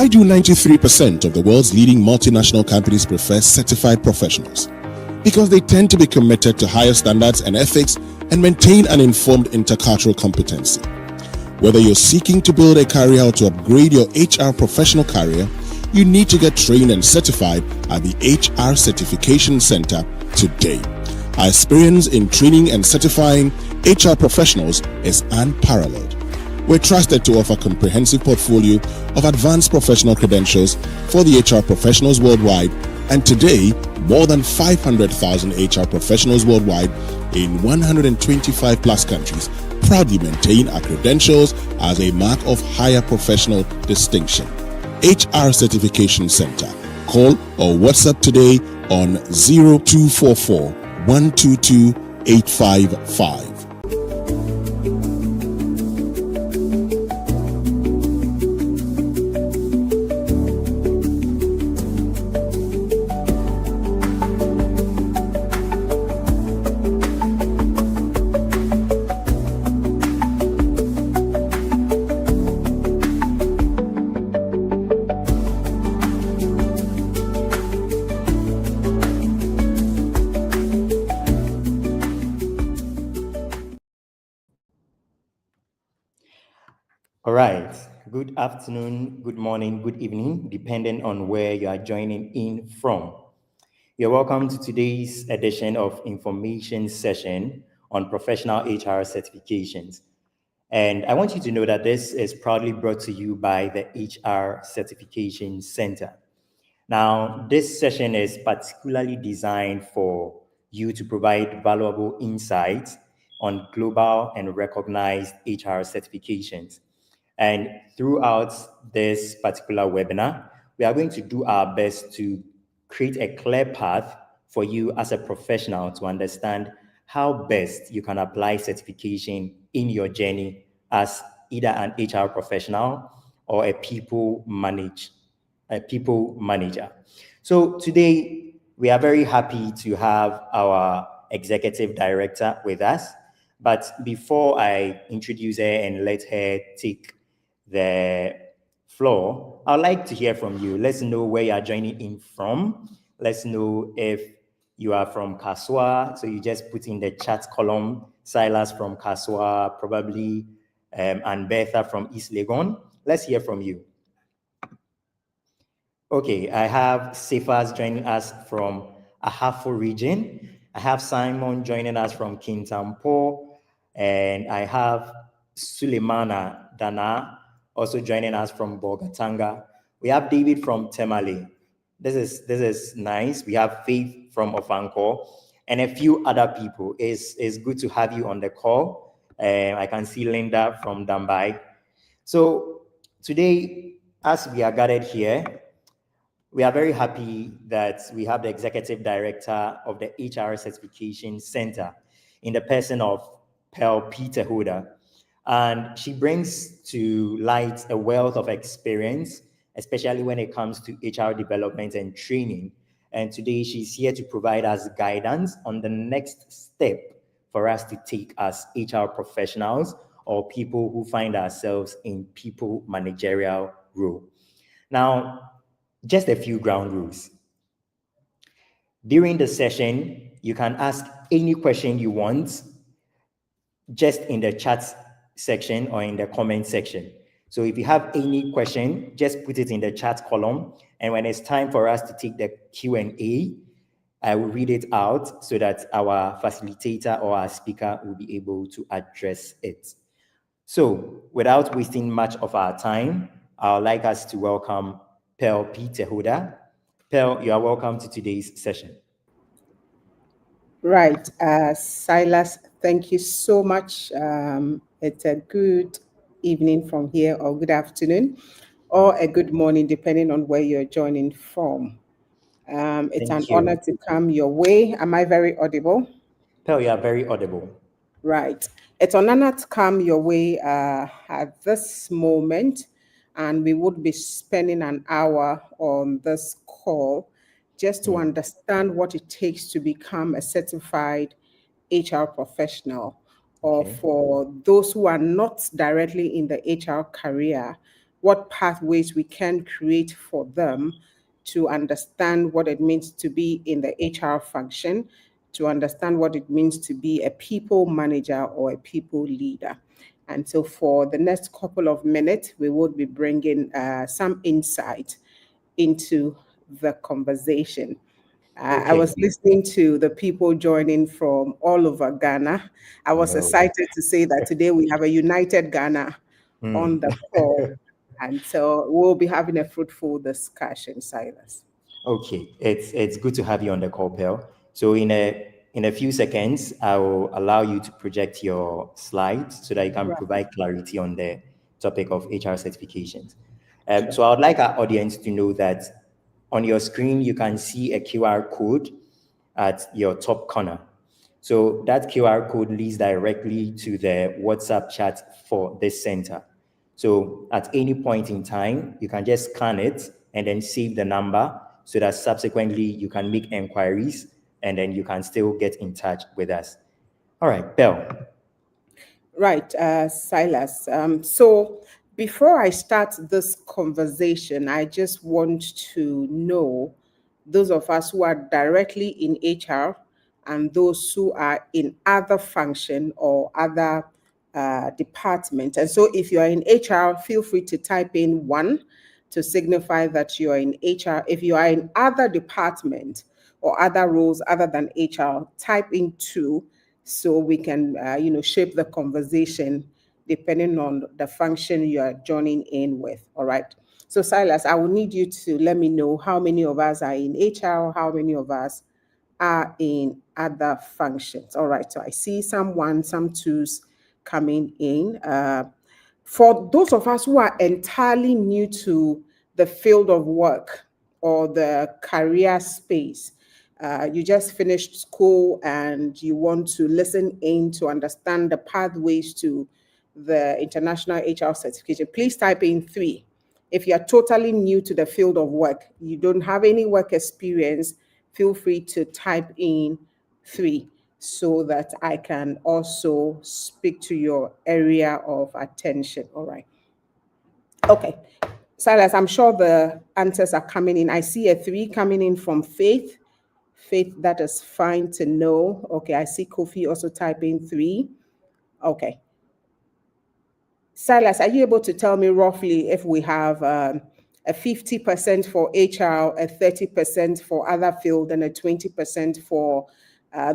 Why do 93% of the world's leading multinational companies prefer certified professionals? Because they tend to be committed to higher standards and ethics and maintain an informed intercultural competency. Whether you're seeking to build a career or to upgrade your HR professional career, you need to get trained and certified at the HR Certification Center today. Our experience in training and certifying HR professionals is unparalleled. We're trusted to offer a comprehensive portfolio of advanced professional credentials for the HR professionals worldwide, and today, more than 500,000 HR professionals worldwide in 125 plus countries proudly maintain our credentials as a mark of higher professional distinction. HR Certification Center. Call or WhatsApp today on 0244 122 855. All right. Good afternoon, good morning, good evening, depending on where you are joining in from. You're welcome to today's edition of information session on professional HR certifications. And I want you to know that this is proudly brought to you by the HR Certification Center. Now, this session is particularly designed for you to provide valuable insights on global and recognized HR certifications. And throughout this particular webinar, we are going to do our best to create a clear path for you as a professional to understand how best you can apply certification in your journey as either an HR professional or a people manager. So today we are very happy to have our executive director with us. But before I introduce her and let her take the floor, I'd like to hear from you. Let's know where you are joining in from. Let's know if you are from Kaswa. So you just put in the chat column, Silas from Kaswa, probably, and Bertha from East Legon. Let's hear from you. Okay, I have Sefas joining us from Ahafo region. I have Simon joining us from Kintampo, and I have Sulemana Dana also joining us from Bogatanga. We have David from Temale. This is nice. We have Faith from Ofanko and a few other people. It's good to have you on the call. I can see Linda from Dambai. So today, as we are gathered here, we are very happy that we have the executive director of the HR Certification Center in the person of Pearl Peter Hoda. And she brings to light a wealth of experience, especially when it comes to HR development and training. And today she's here to provide us guidance on the next step for us to take as HR professionals or people who find ourselves in people managerial role. Now, just a few ground rules. During the session, you can ask any question you want just in the chat section or in the comment section. So if you have any question, just put it in the chat column. And when it's time for us to take the Q&A, I will read it out so that our facilitator or our speaker will be able to address it. So without wasting much of our time, I would like us to welcome Pearl Peter Hoda. Pearl, you are welcome to today's session. Right. Silas, thank you so much. It's a good evening from here, or good afternoon, or a good morning, depending on where you're joining from. It's an honor to come your way. Am I very audible? Pearl, you are very audible. Right. It's an honor to come your way at this moment, and we would be spending an hour on this call just to understand what it takes to become a certified HR professional, or for those who are not directly in the HR career, what pathways we can create for them to understand what it means to be in the HR function, to understand what it means to be a people manager or a people leader. And so for the next couple of minutes, we will be bringing some insight into the conversation. I was listening to the people joining from all over Ghana. I was excited to say that today we have a united Ghana on the call. And so we'll be having a fruitful discussion, Silas. Okay, it's good to have you on the call, Pearl. So in a few seconds, I will allow you to project your slides so that you can provide clarity on the topic of HR certifications. So I would like our audience to know that on your screen, you can see a QR code at your top corner. So that QR code leads directly to the WhatsApp chat for this center. So at any point in time, you can just scan it and then save the number so that subsequently you can make inquiries and then you can still get in touch with us. All right, Pearl. Right, Silas. So before I start this conversation, I just want to know those of us who are directly in HR and those who are in other function or other department. And so if you are in HR, feel free to type in 1 to signify that you are in HR. If you are in other department or other roles other than HR, type in 2 so we can shape the conversation depending on the function you are joining in with. All right. So Silas, I will need you to let me know how many of us are in HR, how many of us are in other functions. All right. So I see some 1s, some 2s coming in. For those of us who are entirely new to the field of work or the career space, you just finished school and you want to listen in to understand the pathways to the international HR certification, please type in 3. If you're totally new to the field of work, you don't have any work experience, feel free to type in 3 so that I can also speak to your area of attention. All right. Okay. Silas, I'm sure the answers are coming in. I see a 3 coming in from Faith. Faith, that is fine to know. Okay, I see Kofi also typing 3. Okay. Silas, are you able to tell me roughly if we have a 50% for HR, a 30% for other field, and a 20% for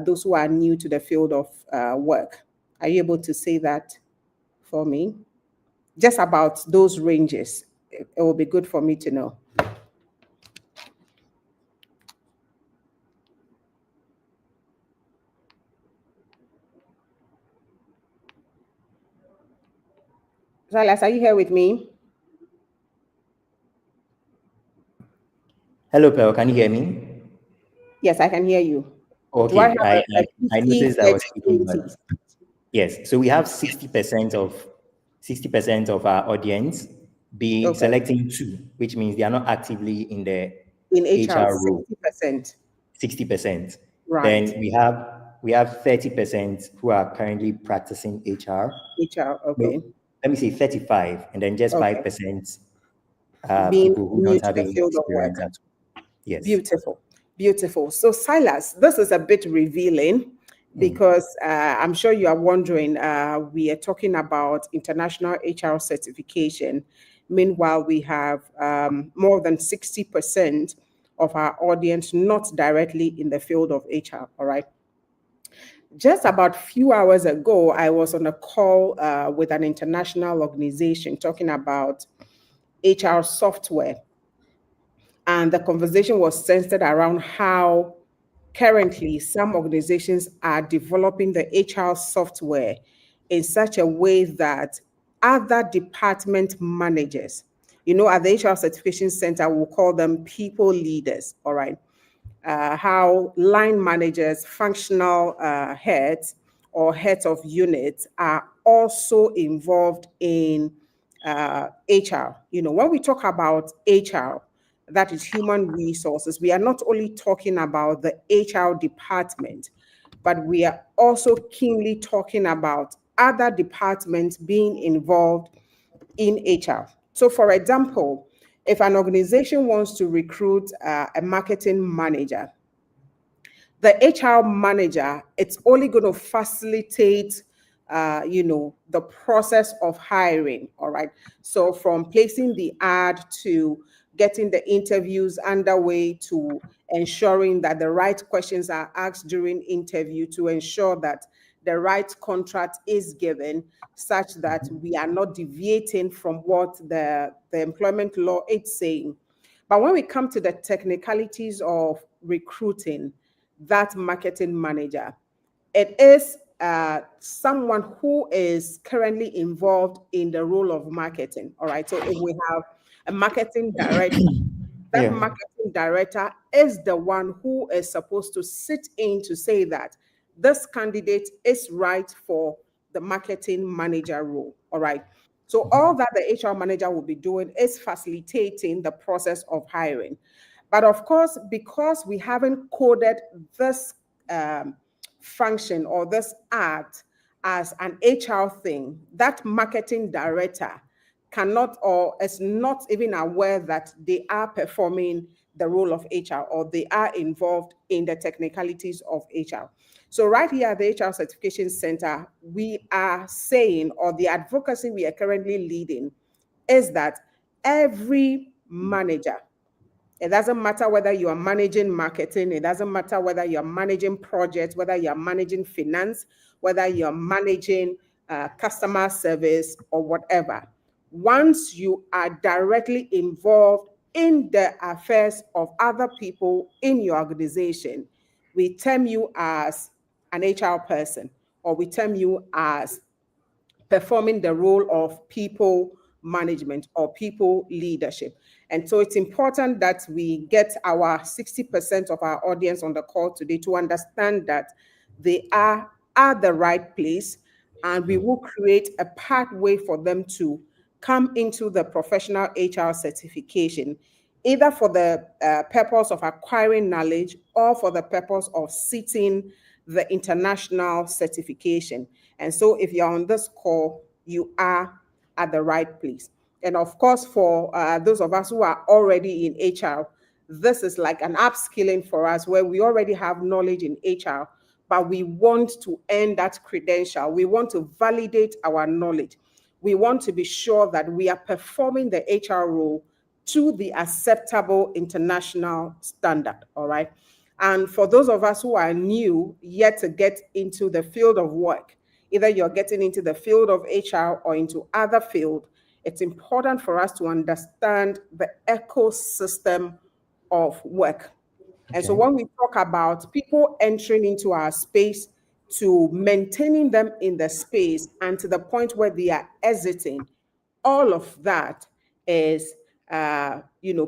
those who are new to the field of work? Are you able to say that for me? Just about those ranges. It will be good for me to know. Silas, are you here with me? Hello, Pearl. Can you hear me? Yes, I can hear you. Okay, Do I have I a 50, noticed I was 30, speaking, 20? but yes. So we have 60% of our audience being Okay. selecting 2, which means they are not actively in the In HR, HR role. 60%. 60%. Right. Then we have 30% who are currently practicing HR. HR, okay. No, let me say 35, and then just Okay. 5% Being people who new don't to have the any field of experience work. at all. Yes. Beautiful, beautiful. So Silas, this is a bit revealing because I'm sure you are wondering, we are talking about international HR certification. Meanwhile, we have more than 60% of our audience not directly in the field of HR, all right? Just about a few hours ago, I was on a call with an international organization talking about HR software. And the conversation was centered around how currently some organizations are developing the HR software in such a way that other department managers, at the HR Certification Center, we'll call them people leaders, all right? How line managers, functional heads, or heads of units are also involved in HR. When we talk about HR, that is human resources, we are not only talking about the HR department, but we are also keenly talking about other departments being involved in HR. So, for example, if an organization wants to recruit a marketing manager, the HR manager, it's only going to facilitate, the process of hiring. All right. So from placing the ad to getting the interviews underway to ensuring that the right questions are asked during interview to ensure that the right contract is given such that we are not deviating from what the employment law is saying. But when we come to the technicalities of recruiting that marketing manager, it is someone who is currently involved in the role of marketing. All right. So if we have a marketing director, that marketing director is the one who is supposed to sit in to say that this candidate is right for the marketing manager role. All right. So all that the HR manager will be doing is facilitating the process of hiring. But of course, because we haven't coded this function or this act as an HR thing, that marketing director cannot or is not even aware that they are performing the role of HR, or they are involved in the technicalities of HR. So right here at the HR Certification Center, we are saying, or the advocacy we are currently leading, is that every manager, it doesn't matter whether you are managing marketing, it doesn't matter whether you're managing projects, whether you're managing finance, whether you're managing customer service or whatever. Once you are directly involved in the affairs of other people in your organization, we term you as an HR person, or we term you as performing the role of people management or people leadership. And so it's important that we get our 60% of our audience on the call today to understand that they are at the right place, and we will create a pathway for them to come into the professional HR certification, either for the purpose of acquiring knowledge or for the purpose of seeking the international certification. And so if you're on this call, you are at the right place. And of course, for those of us who are already in HR, this is like an upskilling for us, where we already have knowledge in HR, but we want to earn that credential. We want to validate our knowledge. We want to be sure that we are performing the HR role to the acceptable international standard, all right? And for those of us who are new, yet to get into the field of work, either you're getting into the field of HR or into other field, it's important for us to understand the ecosystem of work. And so when we talk about people entering into our space, to maintaining them in the space and to the point where they are exiting, all of that is,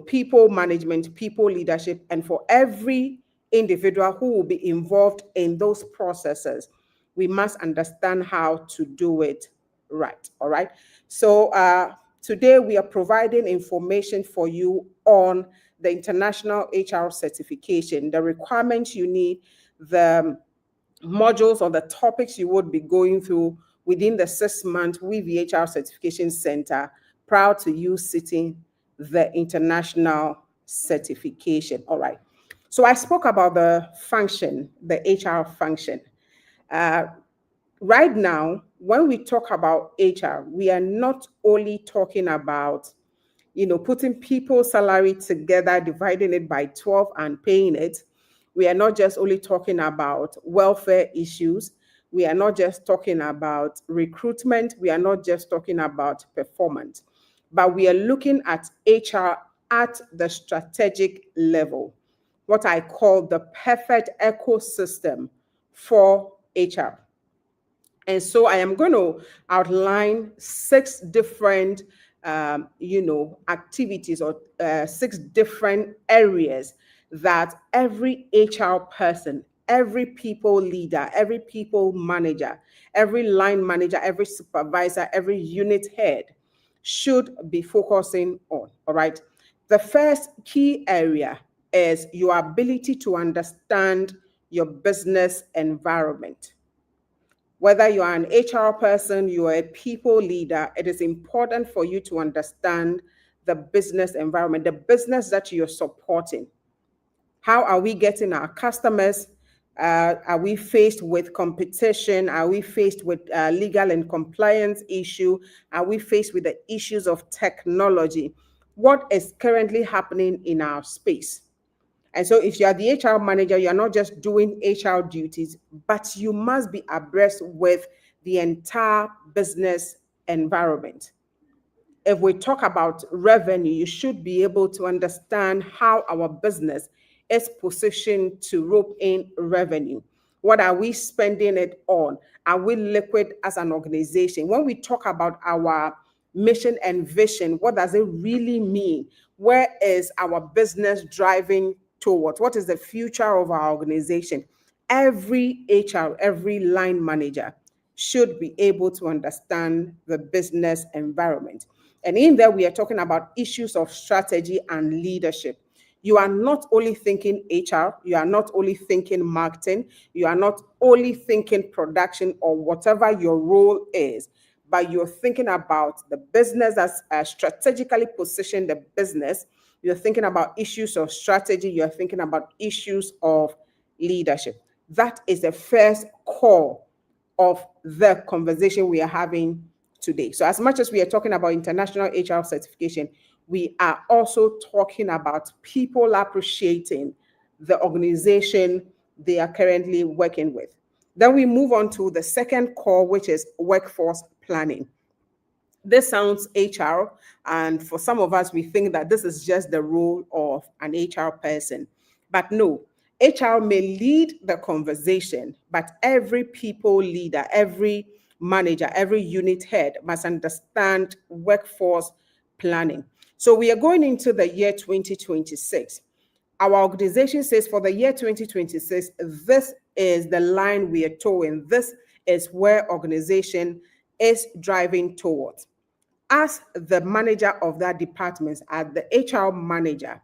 people management, people leadership. And for every individual who will be involved in those processes, we must understand how to do it right. All right. So today we are providing information for you on the international HR certification, the requirements you need, the modules or the topics you would be going through within the 6 months with the HR Certification Center prior to you sitting the international certification. All right. So I spoke about the function, the HR function. Right now, when we talk about HR, we are not only talking about, putting people's salary together, dividing it by 12 and paying it. We are not just only talking about welfare issues. We are not just talking about recruitment. We are not just talking about performance, but we are looking at HR at the strategic level, what I call the perfect ecosystem for HR. And so I am going to outline 6 different, activities, or 6 different areas that every HR person, every people leader, every people manager, every line manager, every supervisor, every unit head should be focusing on. All right. The first key area is your ability to understand your business environment. Whether you are an HR person, you are a people leader, it is important for you to understand the business environment, the business that you're supporting. How are we getting our customers? Are we faced with competition? Are we faced with legal and compliance issue? Are we faced with the issues of technology? What is currently happening in our space? And so if you are the HR manager, you're not just doing HR duties, but you must be abreast with the entire business environment. If we talk about revenue, you should be able to understand how our business is positioned to rope in revenue. What are we spending it on? Are we liquid as an organization? When we talk about our mission and vision, what does it really mean? Where is our business driving towards? What is the future of our organization? Every HR, every line manager should be able to understand the business environment. And in there, we are talking about issues of strategy and leadership. You are not only thinking HR, you are not only thinking marketing, you are not only thinking production or whatever your role is, but you're thinking about the business as strategically position the business you're thinking about issues of strategy, you're thinking about issues of leadership. That is the first core of the conversation we are having today. So as much as we are talking about international HR certification, we are also talking about people appreciating the organization they are currently working with. Then we move on to the second core, which is workforce planning. This sounds HR, and for some of us, we think that this is just the role of an HR person. But no, HR may lead the conversation, but every people leader, every manager, every unit head must understand workforce planning. So we are going into the year 2026. Our organization says for the year 2026, this is the line we are towing. This is where organization is driving towards. As the manager of that department, as the HR manager,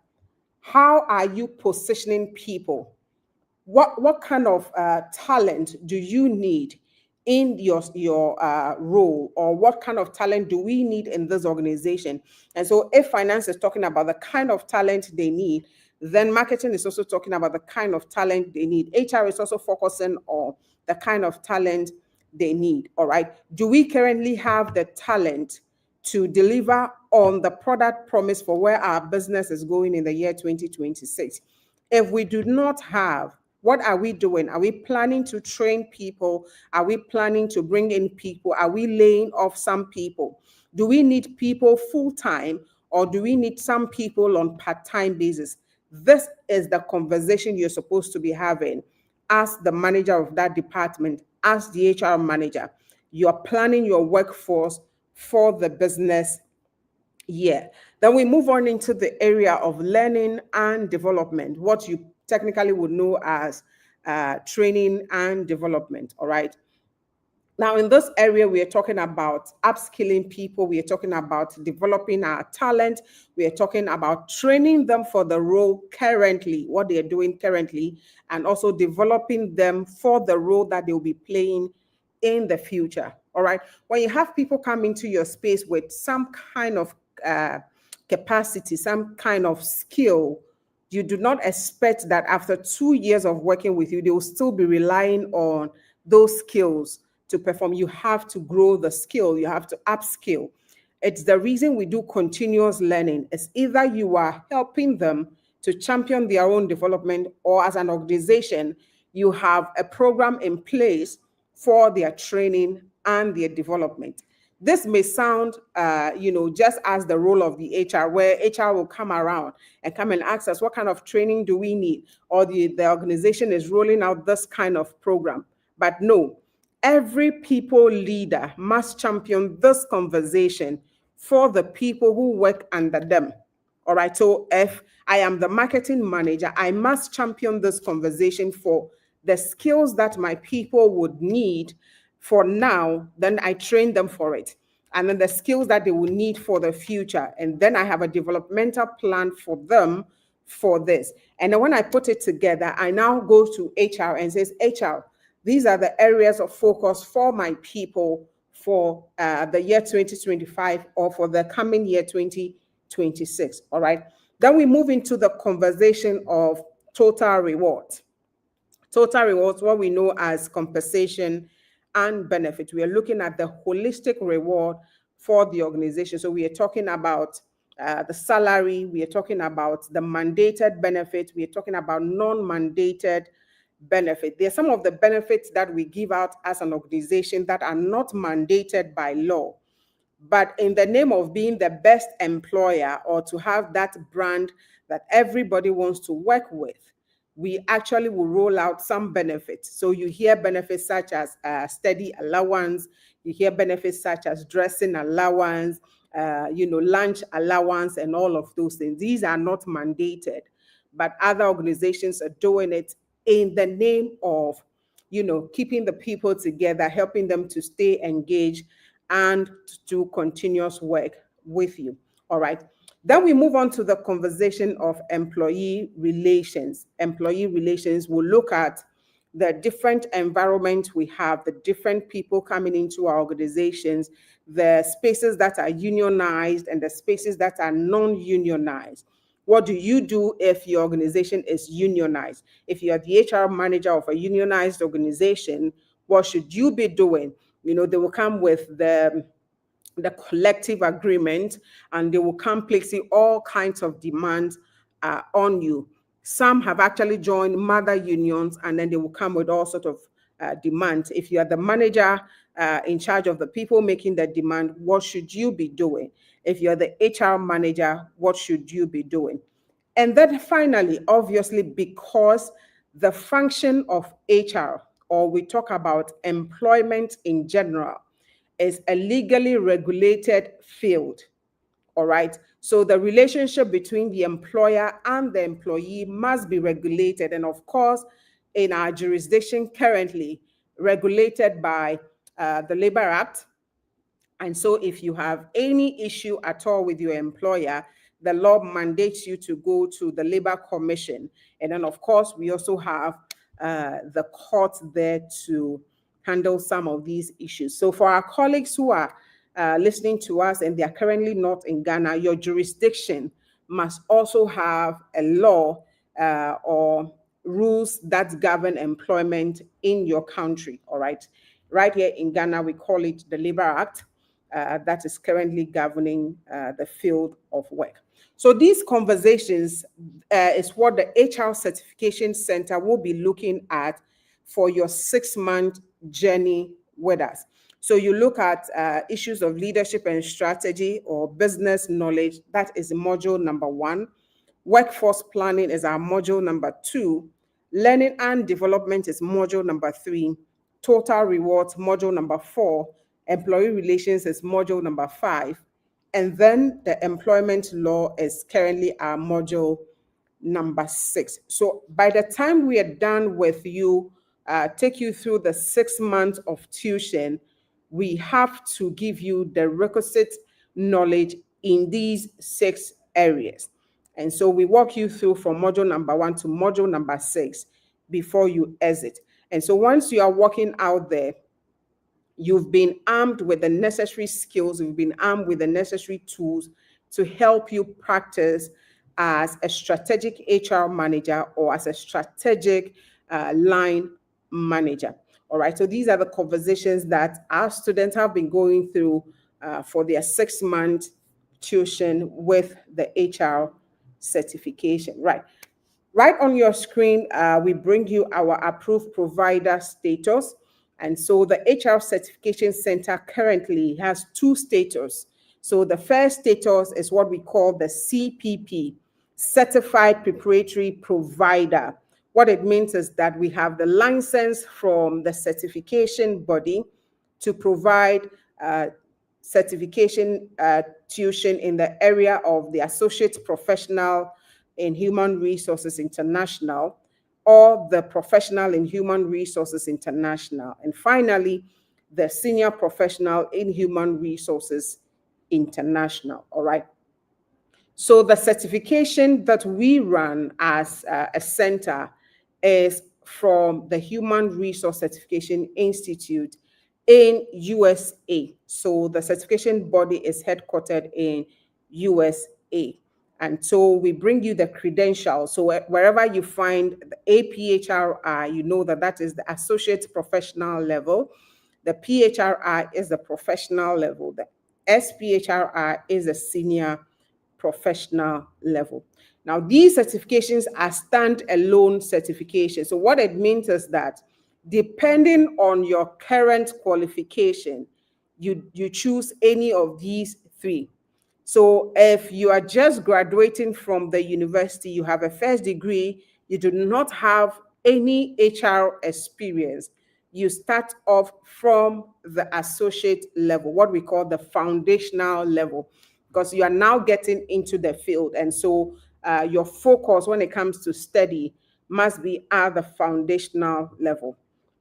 how are you positioning people? What kind of talent do you need in your role, or what kind of talent do we need in this organization? And so if finance is talking about the kind of talent they need, then marketing is also talking about the kind of talent they need. HR is also focusing on the kind of talent they need. All right. Do we currently have the talent to deliver on the product promise for where our business is going in the year 2026? If we do not have, what are we doing? Are we planning to train people? Are we planning to bring in people? Are we laying off some people? Do we need people full-time, or do we need some people on part-time basis? This is the conversation you're supposed to be having as the manager of that department, as the HR manager. You're planning your workforce for the business year. Then we move on into the area of learning and development, what you technically would know as training and development. All right. Now, in this area, we are talking about upskilling people. We are talking about developing our talent. We are talking about training them for the role currently, what they are doing currently, and also developing them for the role that they will be playing in the future. All right. When you have people come into your space with some kind of capacity, some kind of skill, you do not expect that after 2 years of working with you, they will still be relying on those skills to perform. You have to grow the skill. You have to upskill. It's the reason we do continuous learning. It's either you are helping them to champion their own development, or as an organization, you have a program in place for their training and their development. This may sound, just as the role of the HR, where HR will come around and come and ask us, what kind of training do we need? Or the organization is rolling out this kind of program. But no, every people leader must champion this conversation for the people who work under them. All right. So if I am the marketing manager, I must champion this conversation for the skills that my people would need for now. Then I train them for it. And then the skills that they will need for the future. And then I have a developmental plan for them for this. And then when I put it together, I now go to HR and says, HR, these are the areas of focus for my people for the year 2025 or for the coming year 2026. All right. Then we move into the conversation of total rewards. Total rewards, what we know as compensation and benefit. We are looking at the holistic reward for the organization. So we are talking about the salary, we are talking about the mandated benefit, we are talking about non-mandated benefit. There are some of the benefits that we give out as an organization that are not mandated by law, but in the name of being the best employer, or to have that brand that everybody wants to work with, we actually will roll out some benefits. So you hear benefits such as study allowance, you hear benefits such as dressing allowance, lunch allowance, and all of those things. These are not mandated, but other organizations are doing it in the name of, keeping the people together, helping them to stay engaged and to do continuous work with you. All right. Then we move on to the conversation of employee relations. Employee relations will look at the different environment we have, the different people coming into our organizations, the spaces that are unionized and the spaces that are non-unionized. What do you do if your organization is unionized? If you're the HR manager of a unionized organization, what should you be doing? You know, they will come with the collective agreement, and they will come placing all kinds of demands on you. Some have actually joined mother unions, and then they will come with all sorts of demands. If you are the manager in charge of the people making the demand, what should you be doing? If you're the HR manager, what should you be doing? And then finally, obviously, because the function of HR, or we talk about employment in general, is a legally regulated field. All right. So the relationship between the employer and the employee must be regulated. And of course, in our jurisdiction currently, regulated by the Labor Act. And so if you have any issue at all with your employer, the law mandates you to go to the Labor Commission. And then, of course, we also have the court there to handle some of these issues. So for our colleagues who are listening to us and they are currently not in Ghana, your jurisdiction must also have a law or rules that govern employment in your country, all right? Right here in Ghana, we call it the Labor Act. That is currently governing the field of work. So these conversations is what the HR Certification Center will be looking at for your 6-month journey with us. So you look at issues of leadership and strategy or business knowledge. That is module number 1. Workforce planning is our module number 2. Learning and development is module number 3. Total rewards, module number 4. Employee relations is module number 5. And then the employment law is currently our module number 6. So by the time we are done with you, take you through the 6 months of tuition, we have to give you the requisite knowledge in these 6 areas. And so we walk you through from module number 1 to module number 6 before you exit. And so once you are walking out there, you've been armed with the necessary skills, you've been armed with the necessary tools to help you practice as a strategic HR manager or as a strategic line manager. All right, so these are the conversations that our students have been going through for their 6-month tuition with the HR certification. Right on your screen, we bring you our approved provider status. And so the HR Certification Center currently has 2 status. So the first status is what we call the CPP, Certified Preparatory Provider. What it means is that we have the license from the certification body to provide certification tuition in the area of the Associate Professional in Human Resources International, or the Professional in Human Resources International. And finally, the Senior Professional in Human Resources International, all right? So the certification that we run as a center is from the Human Resource Certification Institute in USA. So the certification body is headquartered in USA. And so we bring you the credentials. So wherever you find the APHRI, you know that that is the associate professional level. The PHRI is the professional level. The SPHRI is the senior professional level. Now, these certifications are stand-alone certifications. So what it means is that depending on your current qualification, you choose any of these 3. So if you are just graduating from the university, you have a first degree, you do not have any HR experience, you start off from the associate level, what we call the foundational level, because you are now getting into the field. And so your focus when it comes to study must be at the foundational level.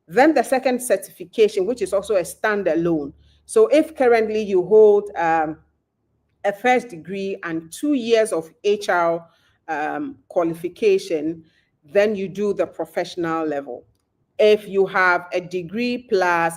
Then the second certification, which is also a standalone. So if currently you hold a first degree and 2 years of HR qualification, then you do the professional level. If you have a degree plus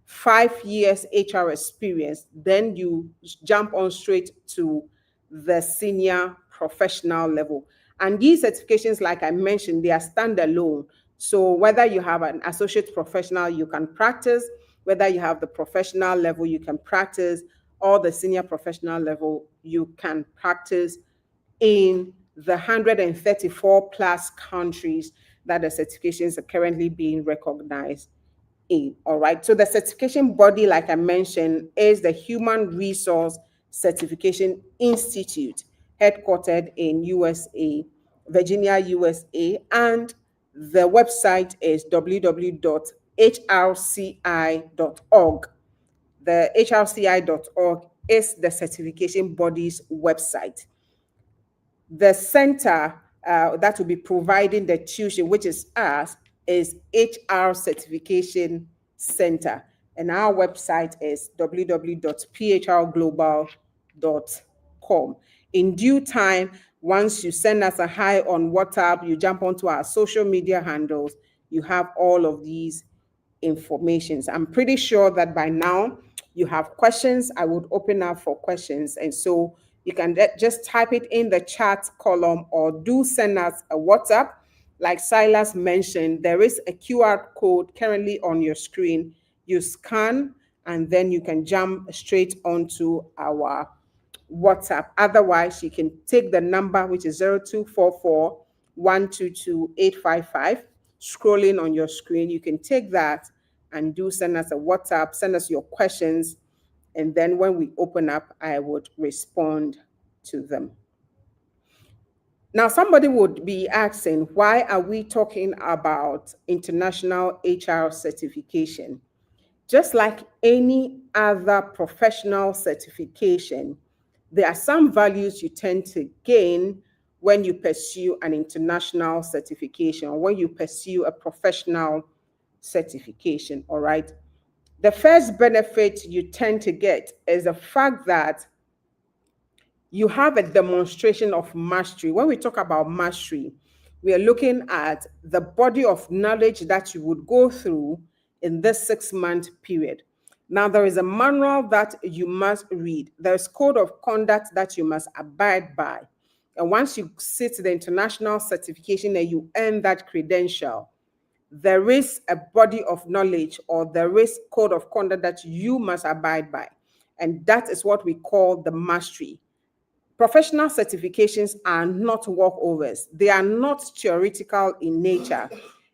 5 years HR experience, then you jump on straight to the senior professional level. And these certifications, like I mentioned, they are standalone. So whether you have an associate professional, you can practice. Whether you have the professional level, you can practice, or the senior professional level, you can practice in the 134 plus countries that the certifications are currently being recognized in. All right. So the certification body, like I mentioned, is the Human Resource Certification Institute, headquartered in USA, Virginia, USA, and the website is www.hrci.org. The hrci.org is the certification body's website. The center that will be providing the tuition, which is us, is HR Certification Center. And our website is www.phrglobal.com. In due time, once you send us a hi on WhatsApp, you jump onto our social media handles, you have all of these informations. I'm pretty sure that by now you have questions. I would open up for questions. And so you can just type it in the chat column or do send us a WhatsApp. Like Silas mentioned, there is a QR code currently on your screen. You scan and then you can jump straight onto our WhatsApp. Otherwise, you can take the number, which is 0244 122 855, scrolling on your screen. You can take that and do send us a WhatsApp, send us your questions, and then when we open up, I would respond to them. Now, somebody would be asking, why are we talking about international HR certification? Just like any other professional certification, there are some values you tend to gain when you pursue an international certification or when you pursue a professional certification, all right? The first benefit you tend to get is the fact that you have a demonstration of mastery. When we talk about mastery, we are looking at the body of knowledge that you would go through in this 6-month period. Now, there is a manual that you must read. There's code of conduct that you must abide by. And once you sit the international certification and you earn that credential, there is a body of knowledge or there is code of conduct that you must abide by. And that is what we call the mastery. Professional certifications are not walkovers. They are not theoretical in nature.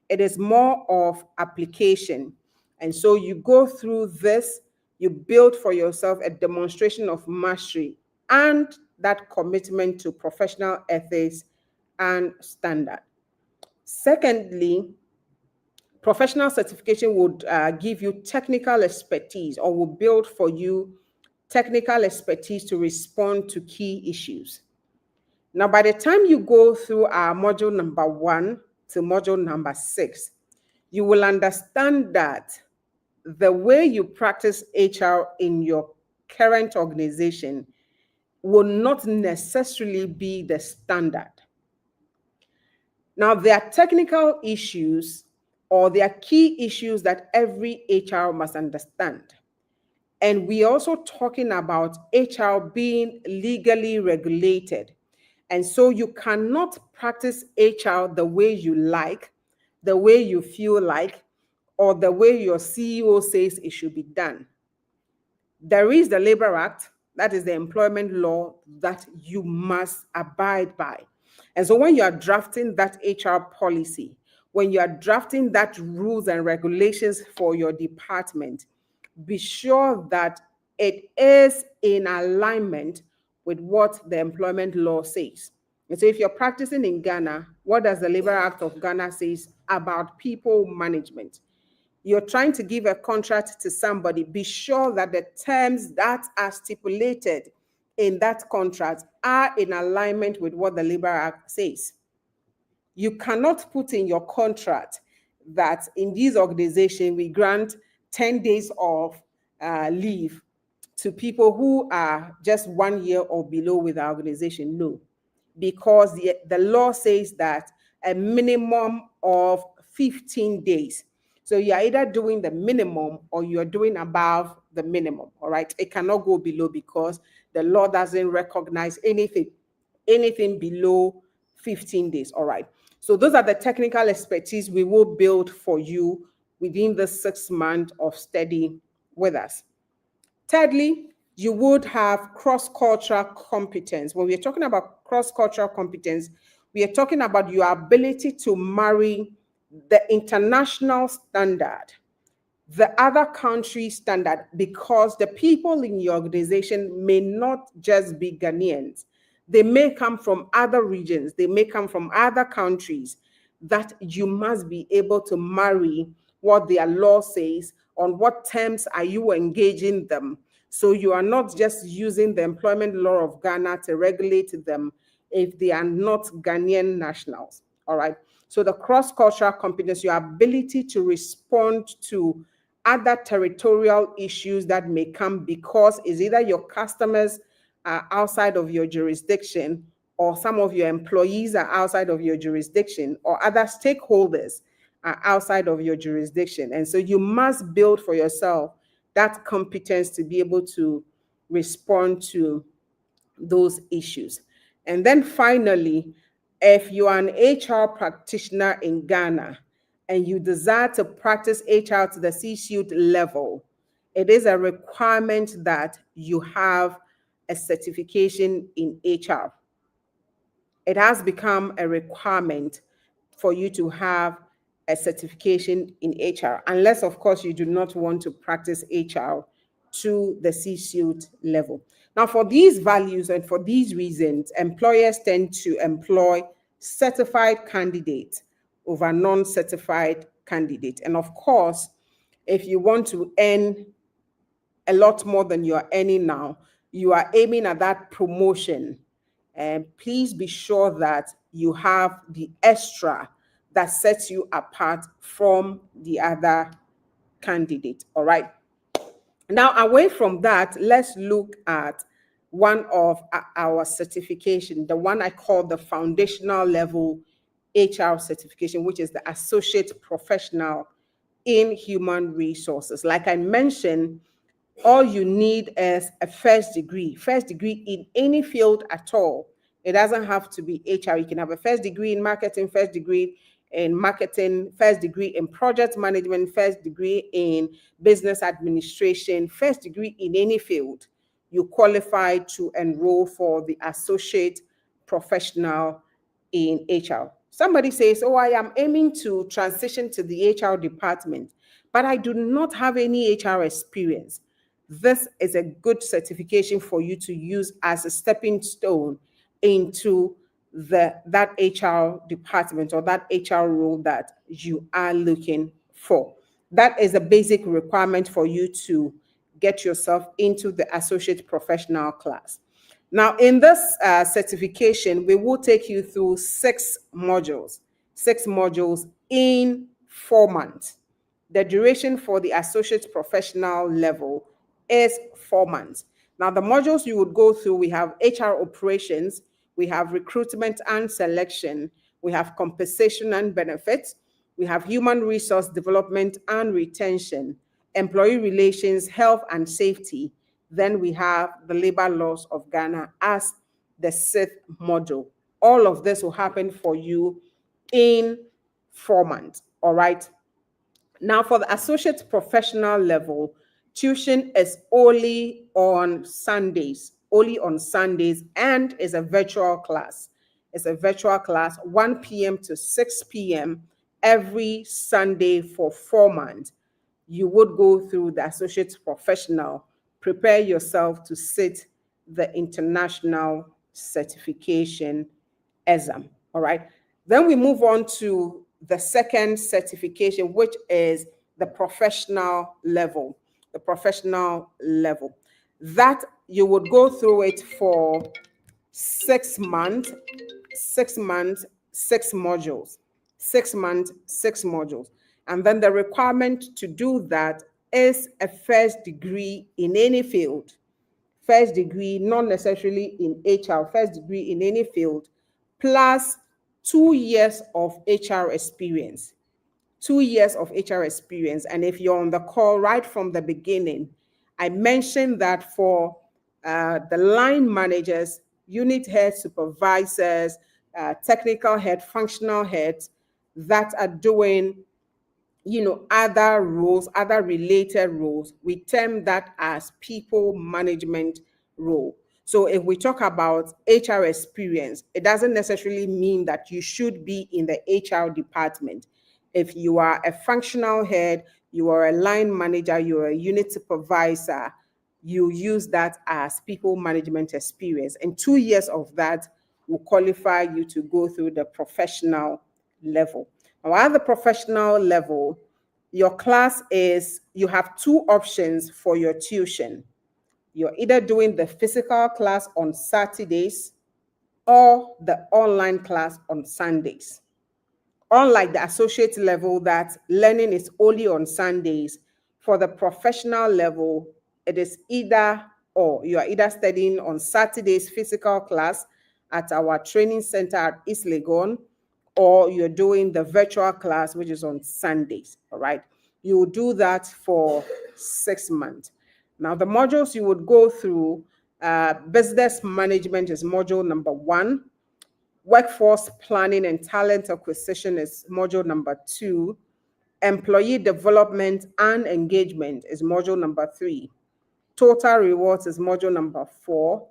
It is more of application. And so you go through this, you build for yourself a demonstration of mastery and that commitment to professional ethics and standard. Secondly, professional certification would give you technical expertise or will build for you technical expertise to respond to key issues. Now, by the time you go through our module number 1 to module number 6, you will understand that the way you practice HR in your current organization will not necessarily be the standard. Now, there are technical issues or there are key issues that every HR must understand. And we're also talking about HR being legally regulated. And so you cannot practice HR the way you like, the way you feel like, or the way your CEO says it should be done. There is the Labor Act, that is the employment law that you must abide by. And so when you are drafting that HR policy, when you are drafting that rules and regulations for your department, be sure that it is in alignment with what the employment law says. And so if you're practicing in Ghana, what does the Labor Act of Ghana says about people management? You're trying to give a contract to somebody, be sure that the terms that are stipulated in that contract are in alignment with what the Labor Act says. You cannot put in your contract that in this organization, we grant 10 days of leave to people who are just 1 year or below with our organization. No, because the law says that a minimum of 15 days. So you're either doing the minimum or you're doing above the minimum, all right? It cannot go below because the law doesn't recognize anything anything below 15 days. All right. So those are the technical expertise we will build for you within the 6 months of study with us. Thirdly, you would have cross-cultural competence. When we're talking about cross-cultural competence, we are talking about your ability to marry the international standard, the other country standard, because the people in your organization may not just be Ghanaians. They may come from other regions. They may come from other countries, that you must be able to marry what their law says, on what terms are you engaging them. So you are not just using the employment law of Ghana to regulate them if they are not Ghanaian nationals. All right. So the cross-cultural competence, your ability to respond to other territorial issues that may come because it's either your customers are outside of your jurisdiction, or some of your employees are outside of your jurisdiction, or other stakeholders are outside of your jurisdiction. And so you must build for yourself that competence to be able to respond to those issues. And then finally, if you are an HR practitioner in Ghana and you desire to practice HR to the C-suite level, it is a requirement that you have a certification in HR. It has become a requirement for you to have a certification in HR, unless, of course, you do not want to practice HR to the C-suite level. Now, for these values and for these reasons, employers tend to employ certified candidates over non-certified candidates. And of course, if you want to earn a lot more than you are earning now, you are aiming at that promotion, and please be sure that you have the extra that sets you apart from the other candidate. All right. Now, away from that, let's look at one of our certification, the one I call the foundational level HR certification, which is the Associate Professional in Human Resources. Like I mentioned, all you need is a first degree in any field at all. It doesn't have to be HR. You can have a first degree in marketing, first degree in marketing, first degree in project management, first degree in business administration, first degree in any field. You qualify to enroll for the Associate Professional in HR. Somebody says, oh, I am aiming to transition to the HR department, but I do not have any HR experience. This is a good certification for you to use as a stepping stone into that HR department or that HR role that you are looking for. That is a basic requirement for you to get yourself into the associate professional class. Now, in this certification, we will take you through 6 modules in 4 months. The duration for the associate professional level is 4 months. Now, the modules you would go through, we have HR operations, we have recruitment and selection, we have compensation and benefits, we have human resource development and retention, employee relations, health and safety. Then we have the labor laws of Ghana as the 6th module. All of this will happen for you in 4 months, all right? Now, for the associate professional level, tuition is only on Sundays, and is a virtual class. It's a virtual class, 1 p.m. to 6 p.m. every Sunday for 4 months. You would go through the associate professional, prepare yourself to sit the international certification exam, all right? Then we move on to the second certification, which is the professional level, that you would go through it for 6 months, 6 modules, 6 months, 6 modules. And then the requirement to do that is a first degree in any field, first degree, not necessarily in HR, first degree in any field, plus 2 years of HR experience. 2 years of HR experience. And if you're on the call right from the beginning, I mentioned that for the line managers, unit heads, supervisors, technical head, functional heads that are doing, other roles, other related roles. We term that as people management role. So if we talk about HR experience, it doesn't necessarily mean that you should be in the HR department. If you are a functional head, you are a line manager, you're a unit supervisor, you use that as people management experience. And 2 years of that will qualify you to go through the professional level. Now, at the professional level, your class is, you have 2 options for your tuition. You're either doing the physical class on Saturdays or the online class on Sundays. Unlike the associate level, that learning is only on Sundays, for the professional level, it is either or. You are either studying on Saturdays physical class at our training center at East Legon, or you're doing the virtual class, which is on Sundays. All right. You will do that for 6 months. Now, the modules you would go through, business management is module number 1. Workforce planning and talent acquisition is module number 2. Employee development and engagement is module number 3. Total rewards is module number 4.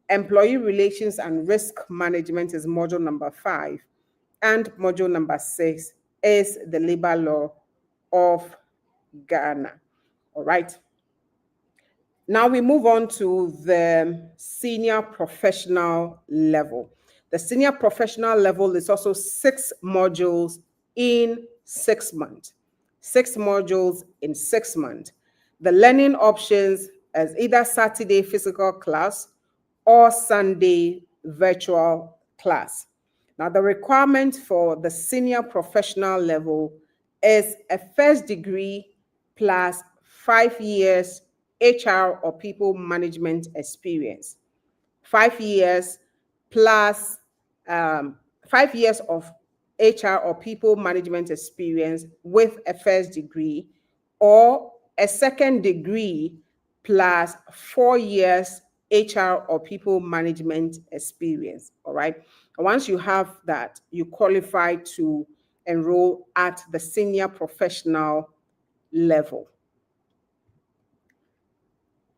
Employee relations and risk management is module number 5. And module number 6 is the labor law of Ghana. All right. Now we move on to the senior professional level. The senior professional level is also 6 modules in 6 months. 6 modules in 6 months. The learning options is either Saturday physical class or Sunday virtual class. Now, the requirement for the senior professional level is a first degree plus 5 years HR or people management experience. 5 years plus 5 years of HR or people management experience with a first degree, or a second degree plus 4 years HR or people management experience. All right. And once you have that, you qualify to enroll at the senior professional level.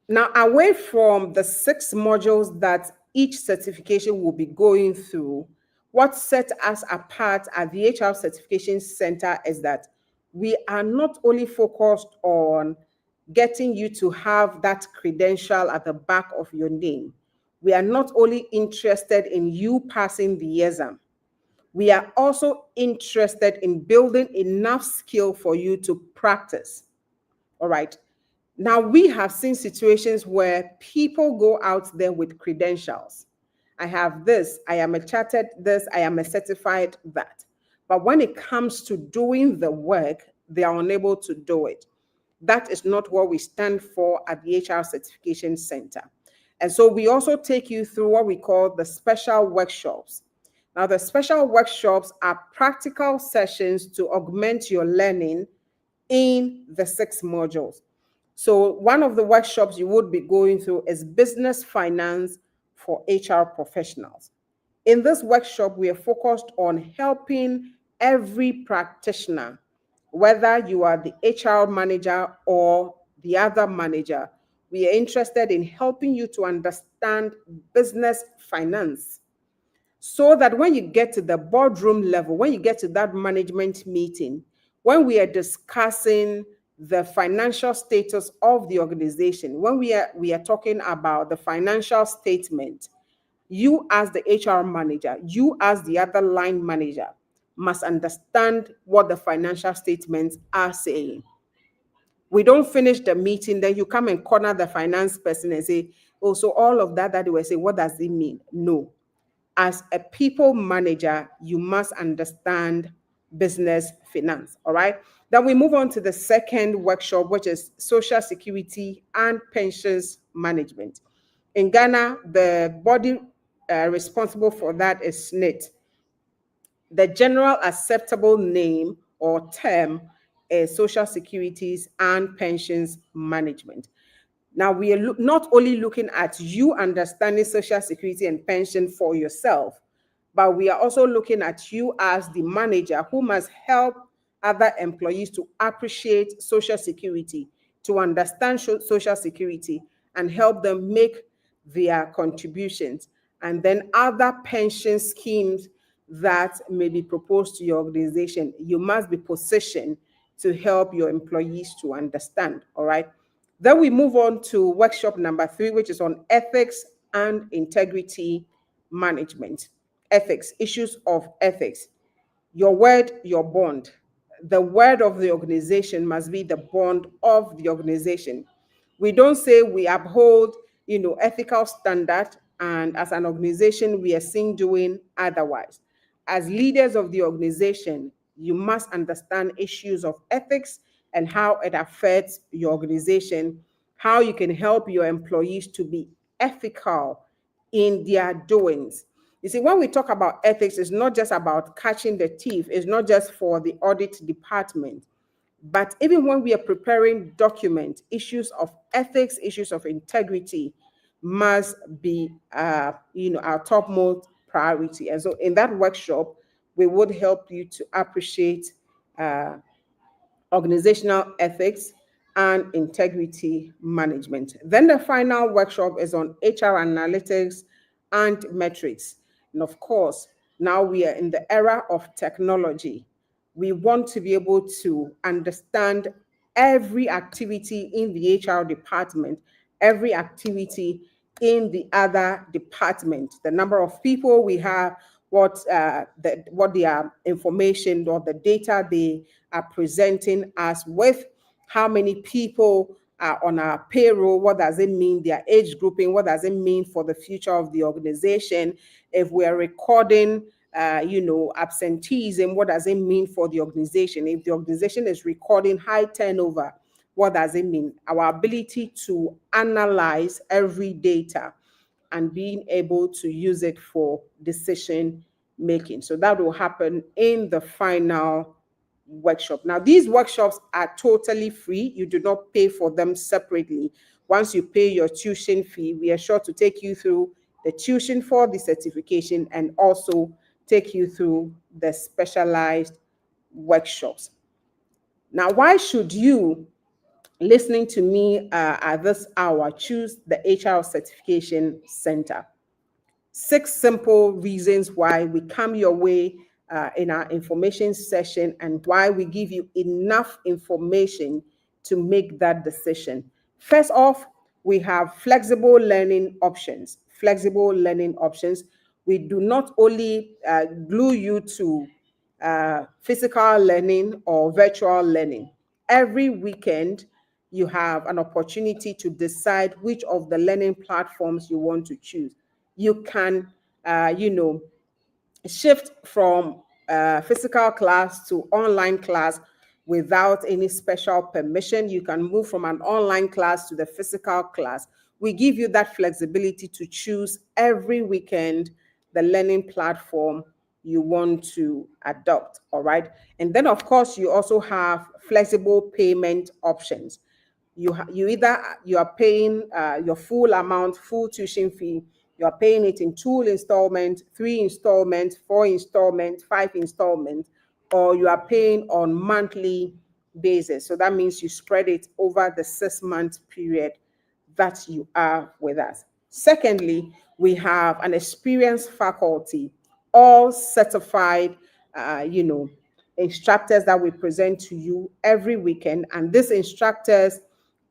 Now, away from the 6 modules that each certification will be going through, what sets us apart at the HR Certification Center is that we are not only focused on getting you to have that credential at the back of your name. We are not only interested in you passing the exam. We are also interested in building enough skill for you to practice. All right. Now, we have seen situations where people go out there with credentials. I have this, I am a chartered this, I am a certified that. But when it comes to doing the work, they are unable to do it. That is not what we stand for at the HR Certification Center. And so we also take you through what we call the special workshops. Now, the special workshops are practical sessions to augment your learning in the 6 modules. So one of the workshops you would be going through is business finance for HR professionals. In this workshop, we are focused on helping every practitioner, whether you are the HR manager or the other manager. We are interested in helping you to understand business finance, so that when you get to the boardroom level, when you get to that management meeting, when we are discussing the financial status of the organization, when we are talking about the financial statement, you as the HR manager, you as the other line manager must understand what the financial statements are saying. We don't finish the meeting, then you come and corner the finance person and say, oh, so all of that they were saying, what does it mean? No. As a people manager, you must understand business finance. All right. Then we move on to the second workshop, which is Social Security and Pensions Management. In Ghana, the body responsible for that is SSNIT. The general acceptable name or term is Social Securities and Pensions Management. Now, we are not only looking at you understanding Social Security and pension for yourself, but we are also looking at you as the manager who must help other employees to appreciate Social Security, to understand Social Security, and help them make their contributions. And then other pension schemes that may be proposed to your organization, you must be positioned to help your employees to understand, all right? Then we move on to workshop number 3, which is on ethics and integrity management. Ethics, issues of ethics. Your word, your bond. The word of the organization must be the bond of the organization. We don't say we uphold, ethical standard, and as an organization, we are seen doing otherwise. As leaders of the organization, you must understand issues of ethics and how it affects your organization, how you can help your employees to be ethical in their doings. You see, when we talk about ethics, it's not just about catching the thief, it's not just for the audit department. But even when we are preparing documents, issues of ethics, issues of integrity must be, our topmost priority. And so in that workshop, we would help you to appreciate organizational ethics and integrity management. Then the final workshop is on HR analytics and metrics. And of course, now we are in the era of technology. We want to be able to understand every activity in the HR department, every activity in the other department, the number of people we have, what their information or the data they are presenting us with, how many people are on our payroll, what does it mean, their age grouping, what does it mean for the future of the organization, if we're recording absenteeism, what does it mean for the organization, if the organization is recording high turnover, what does it mean, our ability to analyze every data and being able to use it for decision making. So that will happen in the final workshop. Now, these workshops are totally free. You do not pay for them separately. Once you pay your tuition fee, we are sure to take you through the tuition for the certification and also take you through the specialized workshops. Now, why should you, listening to me at this hour, choose the HR Certification Center? 6 simple reasons why we come your way in our information session and why we give you enough information to make that decision. First off, we have flexible learning options. Flexible learning options. We do not only glue you to physical learning or virtual learning. Every weekend, you have an opportunity to decide which of the learning platforms you want to choose. You can, shift from physical class to online class without any special permission. You can move from an online class to the physical class. We give you that flexibility to choose every weekend the learning platform you want to adopt, all right? And then, of course, you also have flexible payment options. You are paying your full amount, full tuition fee. You are paying it in 2 installments, 3 installments, 4 installments, 5 installments, or you are paying on monthly basis. So that means you spread it over the 6-month period that you are with us. Secondly, we have an experienced faculty, all certified, instructors that we present to you every weekend. And these instructors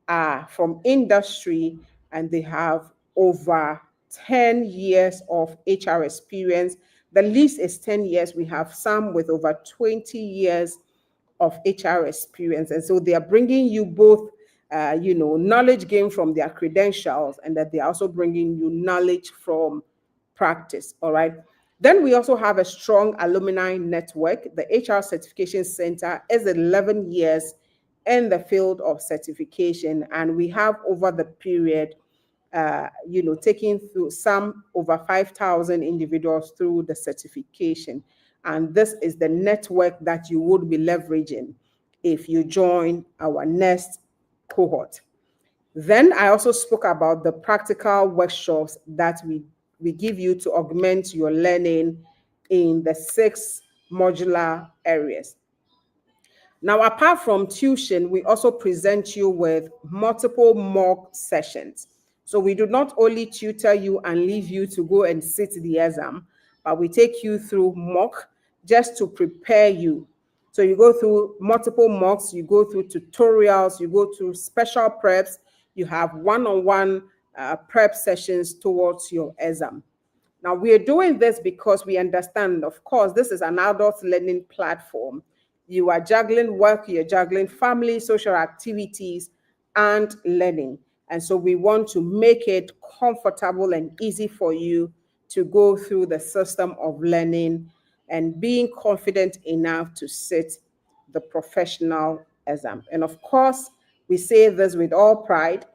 are from industry and they have over 10 years of HR experience. The least is 10 years. We have some with over 20 years of HR experience. And so they are bringing you both, knowledge gained from their credentials and that they're also bringing you knowledge from practice, all right? Then we also have a strong alumni network. The HR Certification Center is 11 years in the field of certification, and we have over the period, taking through some over 5,000 individuals through the certification. And this is the network that you would be leveraging if you join our next cohort. Then I also spoke about the practical workshops that we give you to augment your learning in the 6 modular areas. Now, apart from tuition, we also present you with multiple mock sessions. So we do not only tutor you and leave you to go and sit the exam, but we take you through mock just to prepare you. So you go through multiple mocks, you go through tutorials, you go through special preps, you have one-on-one prep sessions towards your exam. Now, we are doing this because we understand, of course, this is an adult learning platform. You are juggling work, you're juggling family, social activities, and learning. And so we want to make it comfortable and easy for you to go through the system of learning and being confident enough to sit the professional exam. And of course, we say this with all pride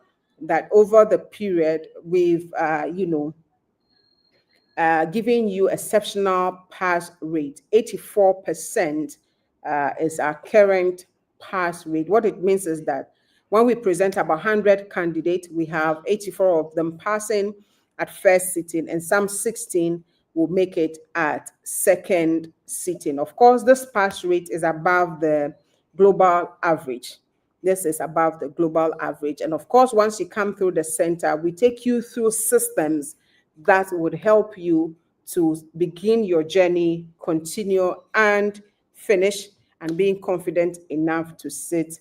that over the period, we've, giving you exceptional pass rate. 84% is our current pass rate. What it means is that when we present about 100 candidates, we have 84 of them passing at first sitting, and some 16 will make it at second sitting. Of course, this pass rate is above the global average. This is above the global average. And of course, once you come through the center, we take you through systems that would help you to begin your journey, continue, and finish, and being confident enough to sit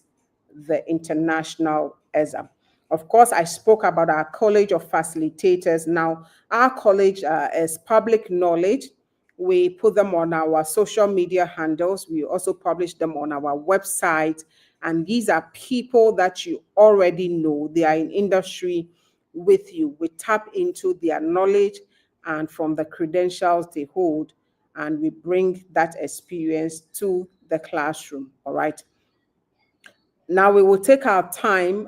the international exam. Of course, I spoke about our College of Facilitators. Now, our college is public knowledge. We put them on our social media handles. We also publish them on our website. And these are people that you already know. They are in industry with you. We tap into their knowledge and from the credentials they hold, and we bring that experience to the classroom. All right. Now we will take our time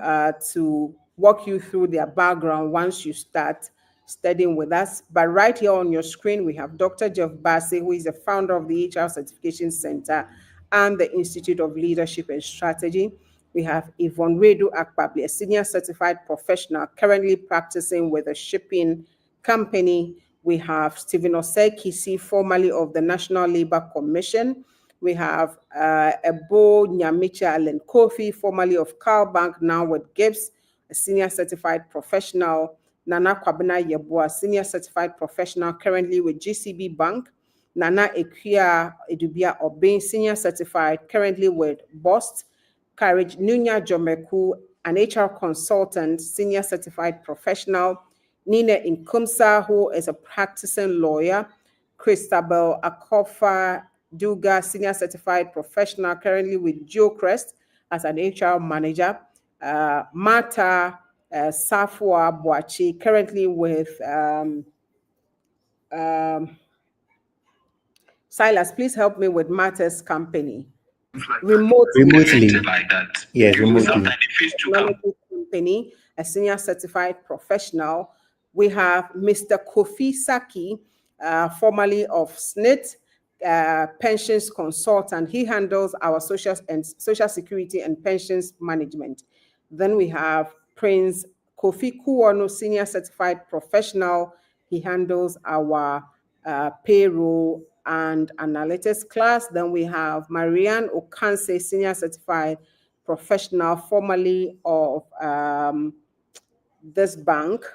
to walk you through their background once you start studying with us. But right here on your screen, we have Dr. Jeff Bassey, who is the founder of the HR Certification Center and the Institute of Leadership and Strategy. We have Yvonne Redu Akpabli, a senior certified professional currently practicing with a shipping company. We have Stephen Osei-Kisi, formerly of the National Labor Commission. We have Ebo Nyamicha Allen Kofi, formerly of Carl Bank, now with Gibbs, a senior certified professional. Nana Kwabena Yeboah, senior certified professional, currently with GCB Bank. Nana Ekia Edubia Obin, senior certified, currently with BOST. Courage Nunya Jomeku, an HR consultant, senior certified professional. Nina Inkumsa, who is a practicing lawyer. Christabel Akofa Duga, senior certified professional, currently with GeoCrest as an HR manager. Martha Safwa Boachi, currently with Silas, please help me with Martha's company. Remotely. Like that. Yes, remotely. Technology company, a senior certified professional. We have Mr. Kofi Saki, formerly of SNIT, pensions consultant. He handles our social security and pensions management. Then we have Prince Kofi Kuwano, senior certified professional. He handles our payroll and analytics class. Then we have Marianne Okanse, senior certified professional, formerly of this bank,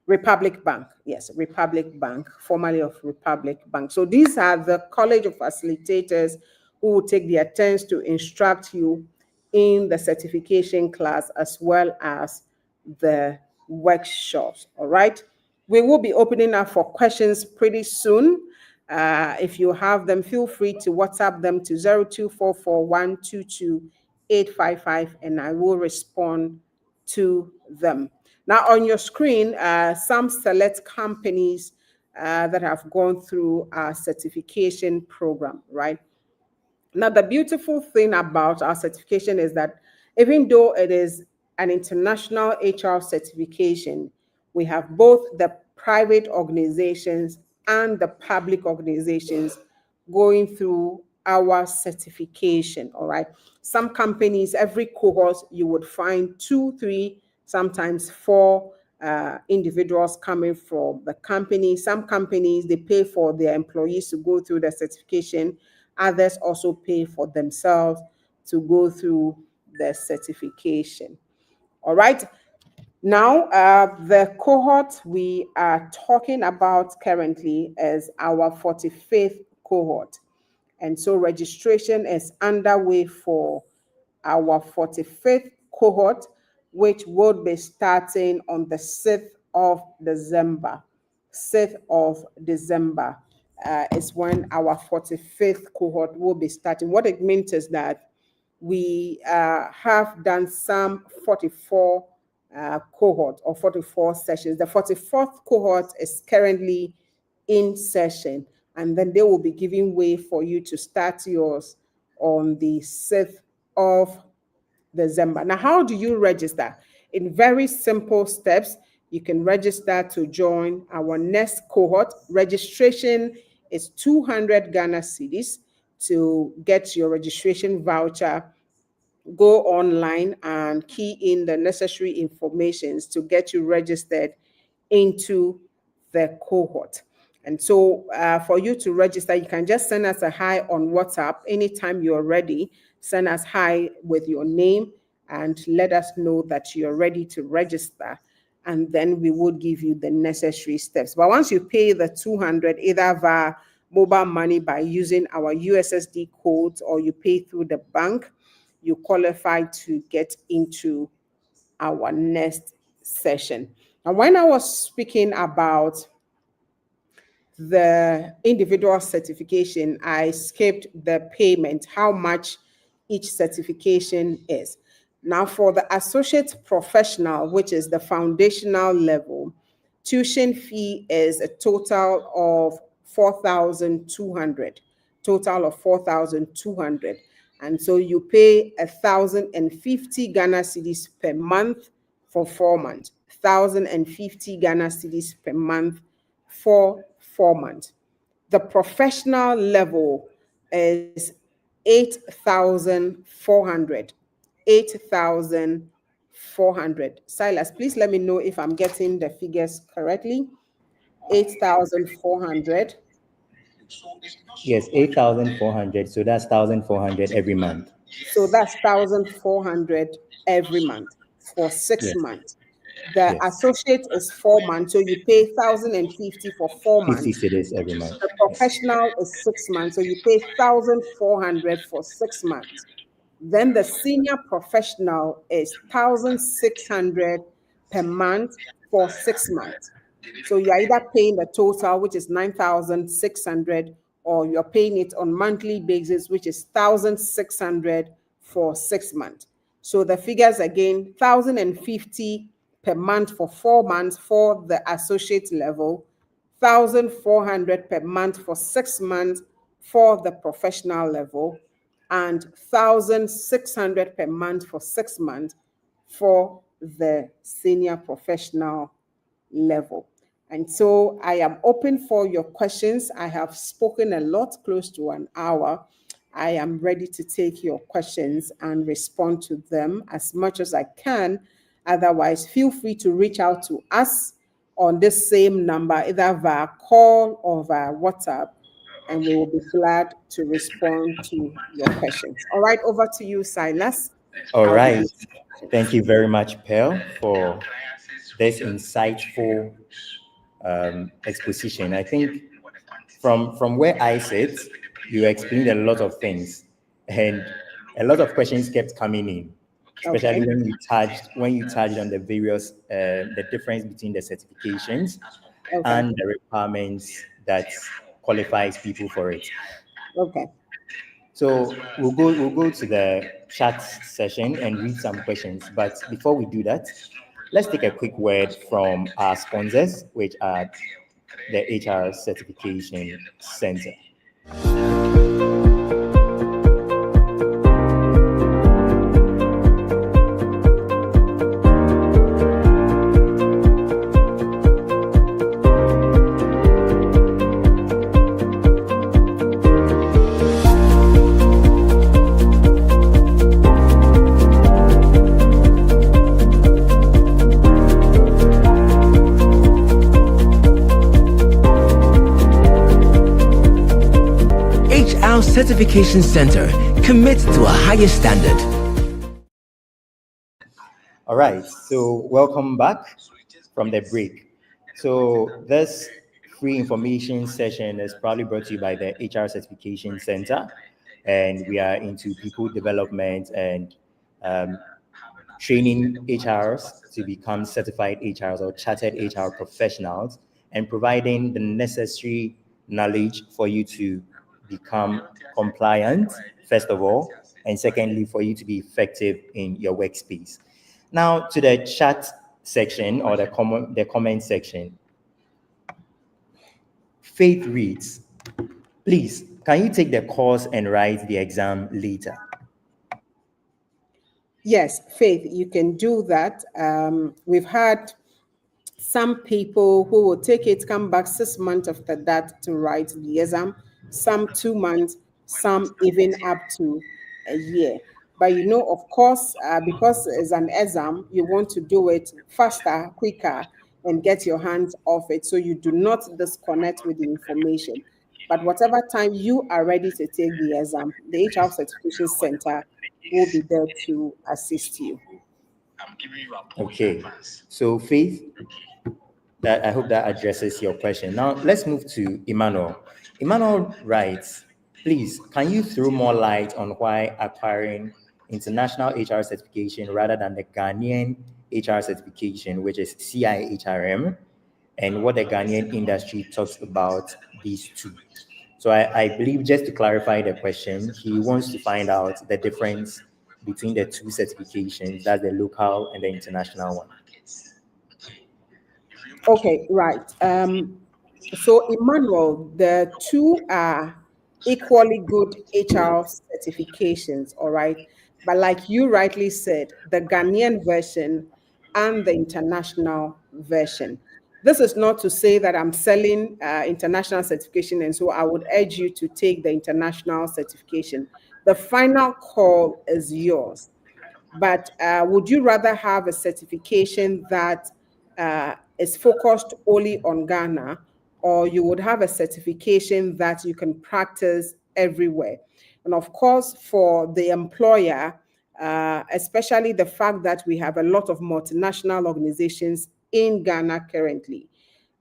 Republic Bank. Yes, Republic Bank, formerly of Republic Bank. So these are the College of Facilitators who will take their turns to instruct you in the certification class as well as the workshops. All right. We will be opening up for questions pretty soon. If you have them, feel free to WhatsApp them to 0244122855 and I will respond to them. Now on your screen, some select companies that have gone through our certification program, right? Now, the beautiful thing about our certification is that even though it is an international HR certification, we have both the private organizations and the public organizations going through our certification. All right. Some companies, every cohort, you would find 2, 3, sometimes 4 individuals coming from the company. Some companies, they pay for their employees to go through the certification. Others also pay for themselves to go through the certification. All right. Now, the cohort we are talking about currently is our 45th cohort. And so registration is underway for our 45th cohort, which will be starting on the 6th of December. 6th of December is when our 45th cohort will be starting. What it means is that we have done some 44 cohort or 44 sessions. The 44th cohort is currently in session, and then they will be giving way for you to start yours on the 6th of December. Now, how do you register? In very simple steps, you can register to join our next cohort. Registration is 200 Ghana cedis. To get your registration voucher, go online and key in the necessary information to get you registered into the cohort. And so for you to register, you can just send us a hi on WhatsApp anytime you're ready. Send us hi with your name and let us know that you're ready to register. And then we would give you the necessary steps. But once you pay the 200, either via mobile money by using our USSD codes, or you pay through the bank, you qualify to get into our next session. And when I was speaking about the individual certification, I skipped the payment, how much each certification is. Now, for the associate professional, which is the foundational level, tuition fee is a total of 4,200. Total of 4,200. And so you pay 1,050 Ghana cedis per month for 4 months. 1,050 Ghana cedis per month for 4 months. The professional level is 8,400. 8,400. Silas, please let me know if I'm getting the figures correctly. 8,400. Yes, 8,400. So that's 1,400 every month. So that's 1,400 every month for 6 months. The associate is 4 months, so you pay 1,050 for 4 months. 50 cedis every month. The professional is 6 months, so you pay 1,400 for 6 months. Then the senior professional is 1,600 per month for 6 months. So you're either paying the total, which is 9,600, or you're paying it on monthly basis, which is 1,600 for 6 months. So the figures again, 1,050 per month for 4 months for the associate level, 1,400 per month for 6 months for the professional level, and 1,600 per month for 6 months for the senior professional level. And so I am open for your questions. I have spoken a lot, close to an hour. I am ready to take your questions and respond to them as much as I can. Otherwise, feel free to reach out to us on this same number, either via call or via WhatsApp, and we will be glad to respond to your questions. All right, over to you, Silas. All right. Thank you very much, Pearl, for this insightful exposition. I think from where I sit, you explained a lot of things, and a lot of questions kept coming in, especially when you touched on the various the difference between the certifications and the requirements that qualifies people for it. Okay. So we'll go to the chat session and read some questions. But before we do that, let's take a quick word from our sponsors, which are the HR Certification Center. Certification Center commits to a higher standard. All right, so welcome back from the break. So this free information session is probably brought to you by the HR Certification Center, and we are into people development and training HRs to become certified HRs or chartered HR professionals, and providing the necessary knowledge for you to become compliant, first of all, and secondly, for you to be effective in your workspace. Now to the chat section or the comment section. Faith reads, please, can you take the course and write the exam later? Yes, Faith, you can do that. We've had some people who will take it, come back 6 months after that to write the exam, some 2 months, some even up to a year. But you know, of course, because it's an exam, you want to do it faster, quicker, and get your hands off it so you do not disconnect with the information. But whatever time you are ready to take the exam, the HR Certification Center will be there to assist you. Okay, so Faith, that I hope that addresses your question. Now let's move to Emmanuel. Emmanuel writes, please, can you throw more light on why acquiring international HR certification rather than the Ghanaian HR certification, which is CIHRM, and what the Ghanaian industry talks about these two? So I believe, just to clarify the question, he wants to find out the difference between the two certifications, that's the local and the international one. Okay, right. So Emmanuel, the two are equally good HR certifications, all right? But like you rightly said, the Ghanaian version and the international version. This is not to say that I'm selling international certification, and so I would urge you to take the international certification. The final call is yours. But would you rather have a certification that is focused only on Ghana, or you would have a certification that you can practice everywhere? And of course, for the employer, especially the fact that we have a lot of multinational organizations in Ghana currently,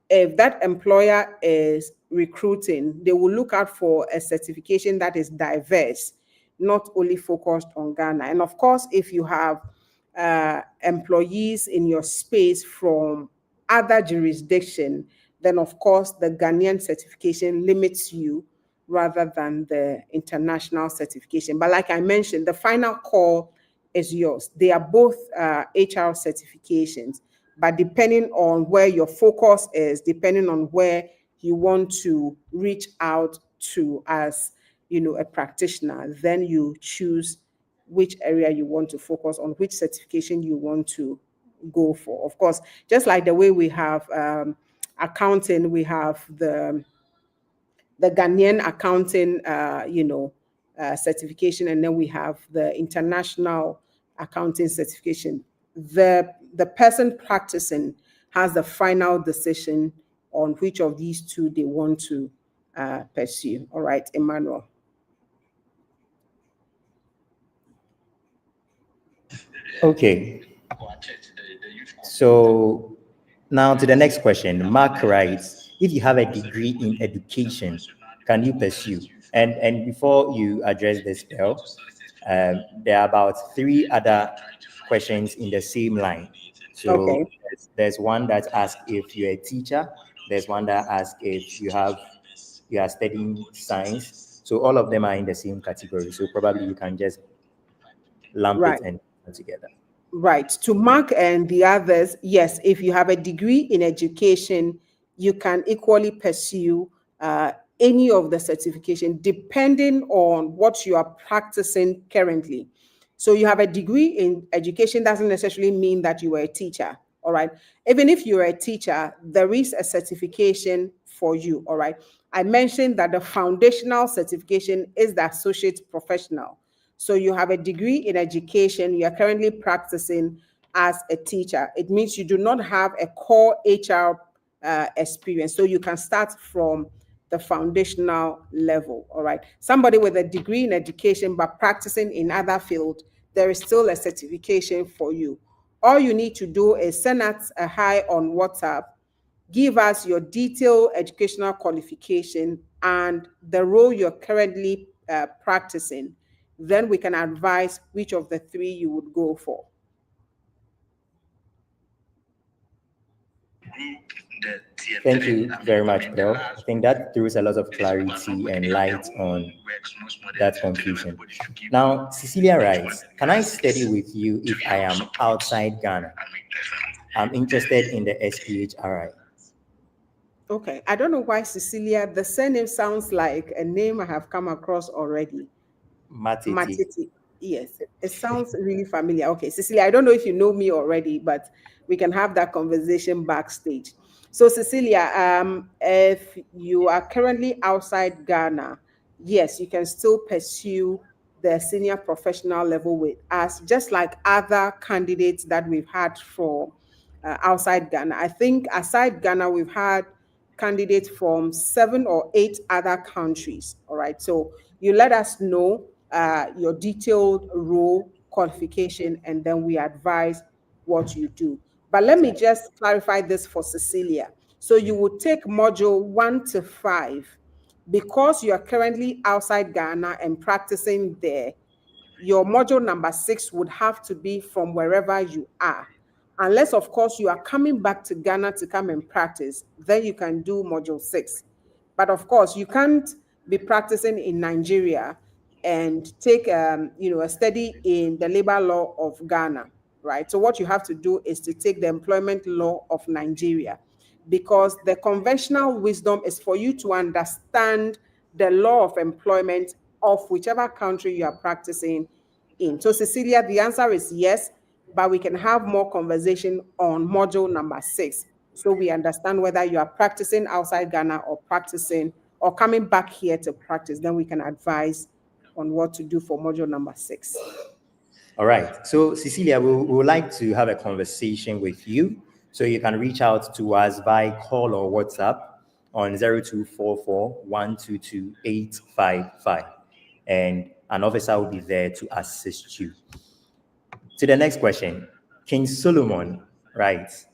if that employer is recruiting, they will look out for a certification that is diverse, not only focused on Ghana. And of course, if you have employees in your space from other jurisdiction, then of course the Ghanaian certification limits you rather than the international certification. But like I mentioned, the final call is yours. They are both HR certifications, but depending on where your focus is, depending on where you want to reach out to as a practitioner, then you choose which area you want to focus on, which certification you want to go for. Of course, just like the way we have accounting, we have the Ghanaian accounting, certification, and then we have the international accounting certification. The person practicing has the final decision on which of these two they want to pursue. All right, Emmanuel. Okay. So now to the next question. Mark writes, if you have a degree in education, can you pursue? And before you address this, Bill, there are about 3 other questions in the same line. So Okay. there's one that asks if you're a teacher. There's one that asks if you are studying science. So all of them are in the same category. So probably you can just lump Right. it and put together. Right. To Mark and the others, yes, if you have a degree in education, you can equally pursue any of the certification depending on what you are practicing currently. So you have a degree in education doesn't necessarily mean that you are a teacher. All right. Even if you're a teacher, there is a certification for you. All right. I mentioned that the foundational certification is the associate professional. So you have a degree in education, you are currently practicing as a teacher. It means you do not have a core HR experience. So you can start from the foundational level, all right? Somebody with a degree in education but practicing in other fields, there is still a certification for you. All you need to do is send us a hi on WhatsApp, give us your detailed educational qualification and the role you're currently practicing. Then we can advise which of the three you would go for. Thank you very much, Bill. I think that throws a lot of clarity and light on that confusion. Now, Cecilia writes, can I study with you if I am outside Ghana? I'm interested in the SPHRI. Okay, I don't know why Cecilia, the surname sounds like a name I have come across already. Matiti. Yes, it sounds really familiar. Okay, Cecilia, I don't know if you know me already, but we can have that conversation backstage. So, Cecilia, if you are currently outside Ghana, yes, you can still pursue the senior professional level with us, just like other candidates that we've had for outside Ghana. I think aside Ghana, we've had candidates from 7 or 8 other countries. All right, so you let us know your detailed role qualification, and then we advise what you do. But let me just clarify this for Cecilia. So you would take module 1 to 5 because you are currently outside Ghana and practicing there. Your module number 6 would have to be from wherever you are. Unless, of course, you are coming back to Ghana to come and practice, then you can do module 6. But of course, you can't be practicing in Nigeria and take a study in the labor law of Ghana, right? So what you have to do is to take the employment law of Nigeria, because the conventional wisdom is for you to understand the law of employment of whichever country you are practicing in. So Cecilia, the answer is yes, but we can have more conversation on module number 6. So we understand whether you are practicing outside Ghana or practicing or coming back here to practice. Then we can advise on what to do for module number 6. All right. So Cecilia, we would like to have a conversation with you. So you can reach out to us by call or WhatsApp on 0244-122-855. And an officer will be there to assist you. To the next question, King Solomon writes,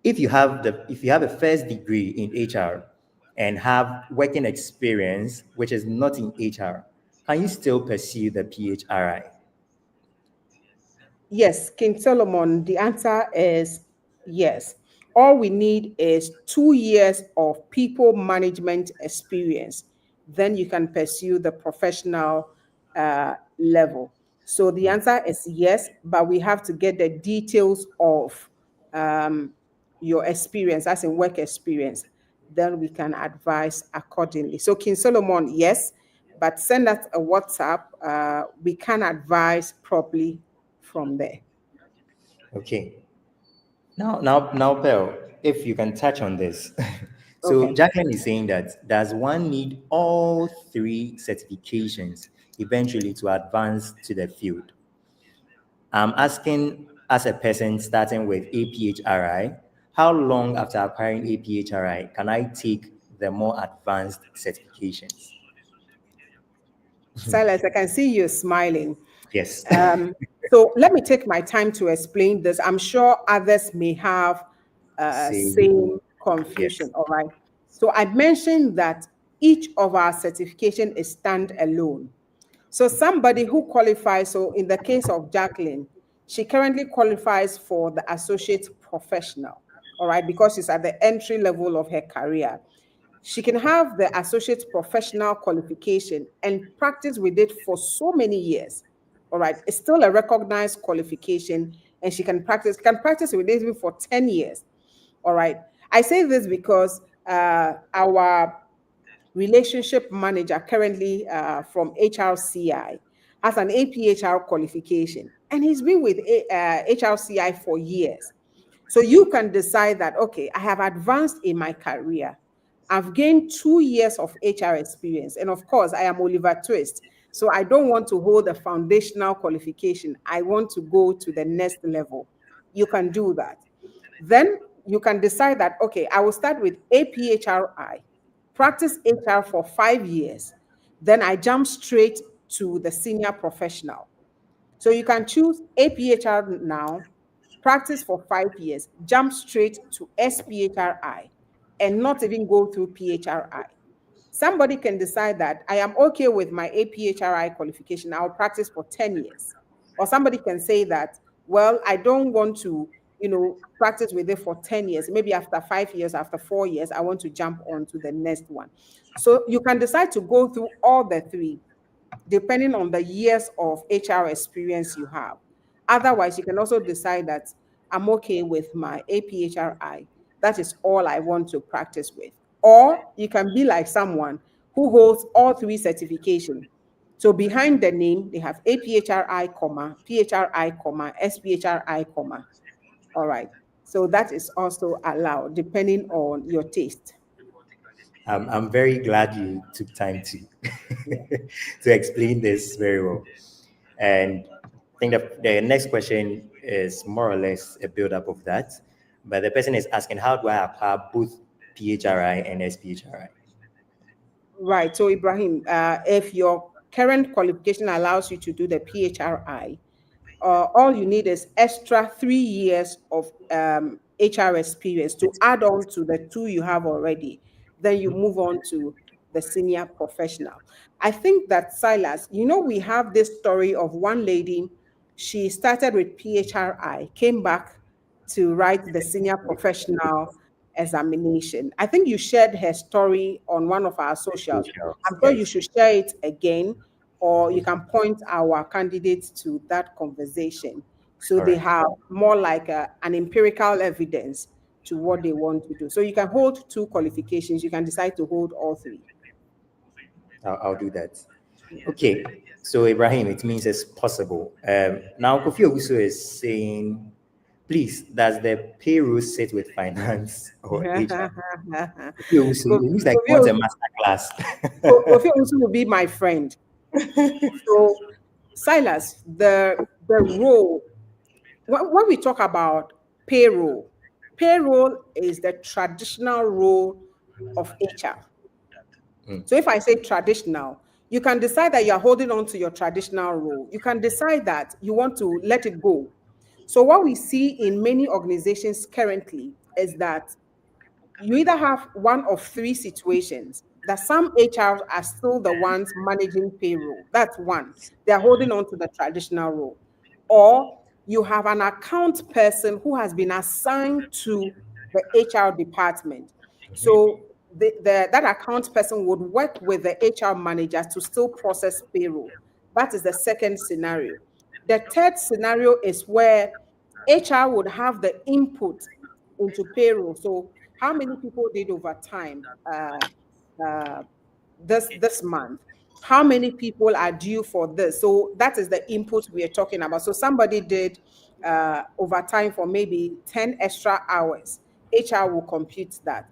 if you have a first degree in HR and have working experience, which is not in HR, can you still pursue the PHRI? Yes, King Solomon, the answer is yes. All we need is 2 years of people management experience. Then you can pursue the professional level. So the answer is yes, but we have to get the details of your experience, as in work experience. Then we can advise accordingly. So King Solomon, yes, but send us a WhatsApp. We can advise properly from there. Okay. Now, Pearl, if you can touch on this. So Okay. Jacqueline is saying that does one need all 3 certifications eventually to advance to the field? I'm asking, as a person starting with APHRI, how long after acquiring APHRI can I take the more advanced certifications? Silas, I can see you smiling. Yes. So let me take my time to explain this. I'm sure others may have same confusion. Yes. All right. So I mentioned that each of our certification is standalone. So somebody who qualifies, so in the case of Jacqueline, she currently qualifies for the associate professional, all right, because she's at the entry level of her career. She can have the associate professional qualification and practice with it for so many years. All right, it's still a recognized qualification, and she can practice with it even for 10 years. All right. I say this because our relationship manager currently from HRCI has an APHR qualification, and he's been with HRCI for years. So you can decide that, okay, I have advanced in my career. I've gained 2 years of HR experience. And of course, I am Oliver Twist. So I don't want to hold a foundational qualification. I want to go to the next level. You can do that. Then you can decide that, okay, I will start with APHRI. practice HR for 5 years, then I jump straight to the senior professional. So you can choose APHR now, practice for 5 years, jump straight to SPHRI, and not even go through PHRI. Somebody can decide that I am okay with my APHRI qualification, I'll practice for 10 years. Or somebody can say that, well, I don't want to, practice with it for 10 years. Maybe after 5 years, after 4 years, I want to jump on to the next one. So you can decide to go through all the three, depending on the years of HR experience you have. Otherwise, you can also decide that I'm okay with my APHRI. That is all I want to practice with. Or you can be like someone who holds all three certifications. So behind the name, they have APHRI, PHRI, SPHRI, all right. So that is also allowed depending on your taste. I'm very glad you took time to to explain this very well. And I think the next question is more or less a build-up of that. But the person is asking, how do I apply both PHRI and SPHRI? Right. So Ibrahim, if your current qualification allows you to do the PHRI, all you need is extra 3 years of HR experience to add on to the 2 you have already. Then you move on to the senior professional. I think that Silas, we have this story of one lady. She started with PHRI, came back to write the senior professional examination. I think you shared her story on one of our socials. I'm sure you should share it again, or you can point our candidates to that conversation. So they have more like an empirical evidence to what they want to do. So you can hold 2 qualifications. You can decide to hold all 3. I'll do that. Okay. So Ibrahim, it means it's possible. Now Kofi Owusu is saying, please, does the payroll sit with finance or HR? Kofi Owusu, it looks like you want a master class. Kofi Owusu will be my friend. So, Silas, the role, when we talk about payroll is the traditional role of HR. So if I say traditional, you can decide that you're holding on to your traditional role. You can decide that you want to let it go. So what we see in many organizations currently is that you either have one of 3 situations, that some HRs are still the ones managing payroll. That's one. They're holding on to the traditional role. Or you have an account person who has been assigned to the HR department. So that account person would work with the HR manager to still process payroll. That is the second scenario. The third scenario is where HR would have the input into payroll. So how many people did overtime this month? How many people are due for this? So that is the input we are talking about. So somebody did overtime for maybe 10 extra hours. HR will compute that.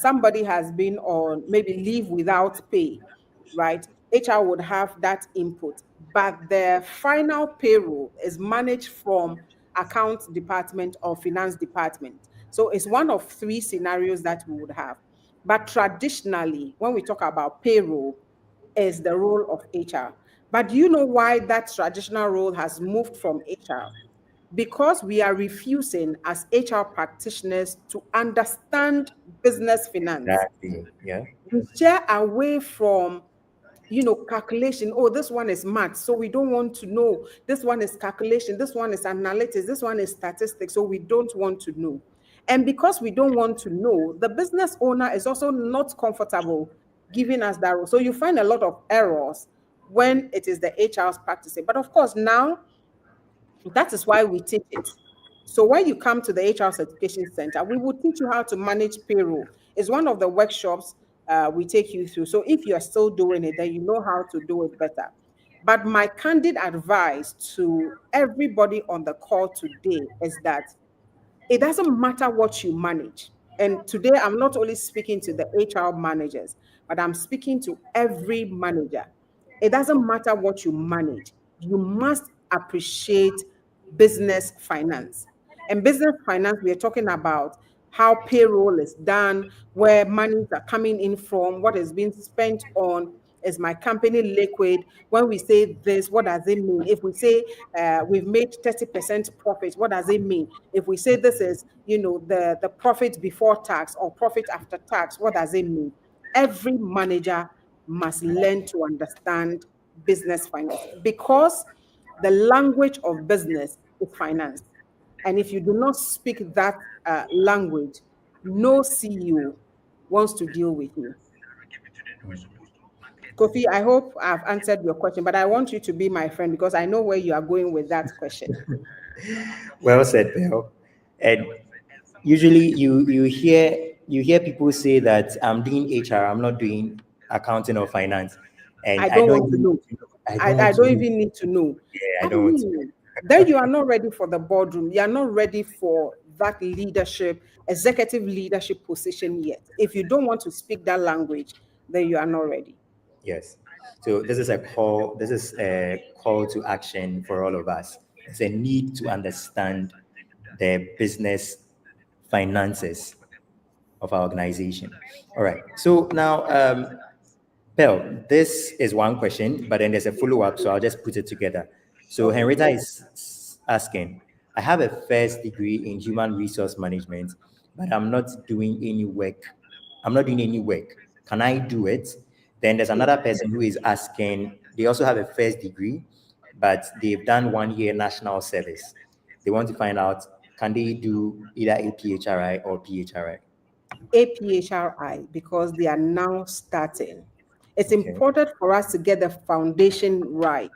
Somebody has been on maybe leave without pay, right? HR would have that input. But the final payroll is managed from account department or finance department. So it's one of 3 scenarios that we would have. But traditionally, when we talk about payroll, is the role of HR. But do you know why that traditional role has moved from HR? Because we are refusing as HR practitioners to understand business finance. Exactly. Yeah. We steer away from calculation. Oh, this one is math, so we don't want to know. This one is calculation. This one is analytics. This one is statistics, so we don't want to know. And because we don't want to know, the business owner is also not comfortable giving us that role. So you find a lot of errors when it is the HR's practicing. But of course, now that is why we teach it. So when you come to the HR Certification Center, we will teach you how to manage payroll. It's one of the workshops we take you through. So if you're still doing it, then you know how to do it better. But my candid advice to everybody on the call today is that it doesn't matter what you manage. And today I'm not only speaking to the HR managers, but I'm speaking to every manager. It doesn't matter what you manage. You must appreciate business finance. And business finance, we are talking about how payroll is done, where monies are coming in from, what is being spent on. Is my company liquid? When we say this, what does it mean? If we say we've made 30% profit, what does it mean? If we say this is, the profit before tax or profit after tax, what does it mean? Every manager must learn to understand business finance, because the language of business is finance. And if you do not speak that language, no CEO wants to deal with you. Kofi, I hope I've answered your question, but I want you to be my friend because I know where you are going with that question. Well said, Bill. And usually you hear people say that I'm doing HR, I'm not doing accounting or finance. And I don't want to know. I don't know. even need to know. Yeah, I don't want to know. Then you are not ready for the boardroom. You are not ready for that leadership, executive leadership position yet. If you don't want to speak that language, then you are not ready. Yes. So this is a call to action for all of us. It's a need to understand the business finances of our organization. All right. So now, Pearl, this is one question, but then there's a follow-up, so I'll just put it together. So Henrietta is asking, I have a first degree in human resource management, but I'm not doing any work. Can I do it? Then there's another person who is asking, they also have a first degree, but they've done 1 year national service. They want to find out, can they do either APHRI or PHRI? APHRI, because they are now starting. It's important for us to get the foundation right.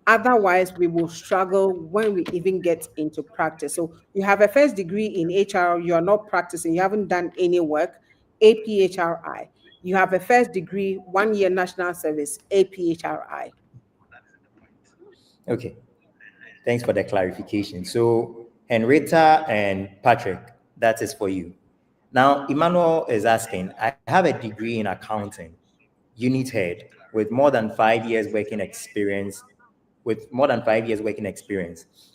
Otherwise, we will struggle when we even get into practice. So you have a first degree in HR, you're not practicing, you haven't done any work, APHRI. You have a first degree, 1 year national service, APHRI. Okay. Thanks for the clarification. So Henrietta and Patrick, that is for you. Now, Emmanuel is asking, I have a degree in accounting, unit head, with more than 5 years working experience.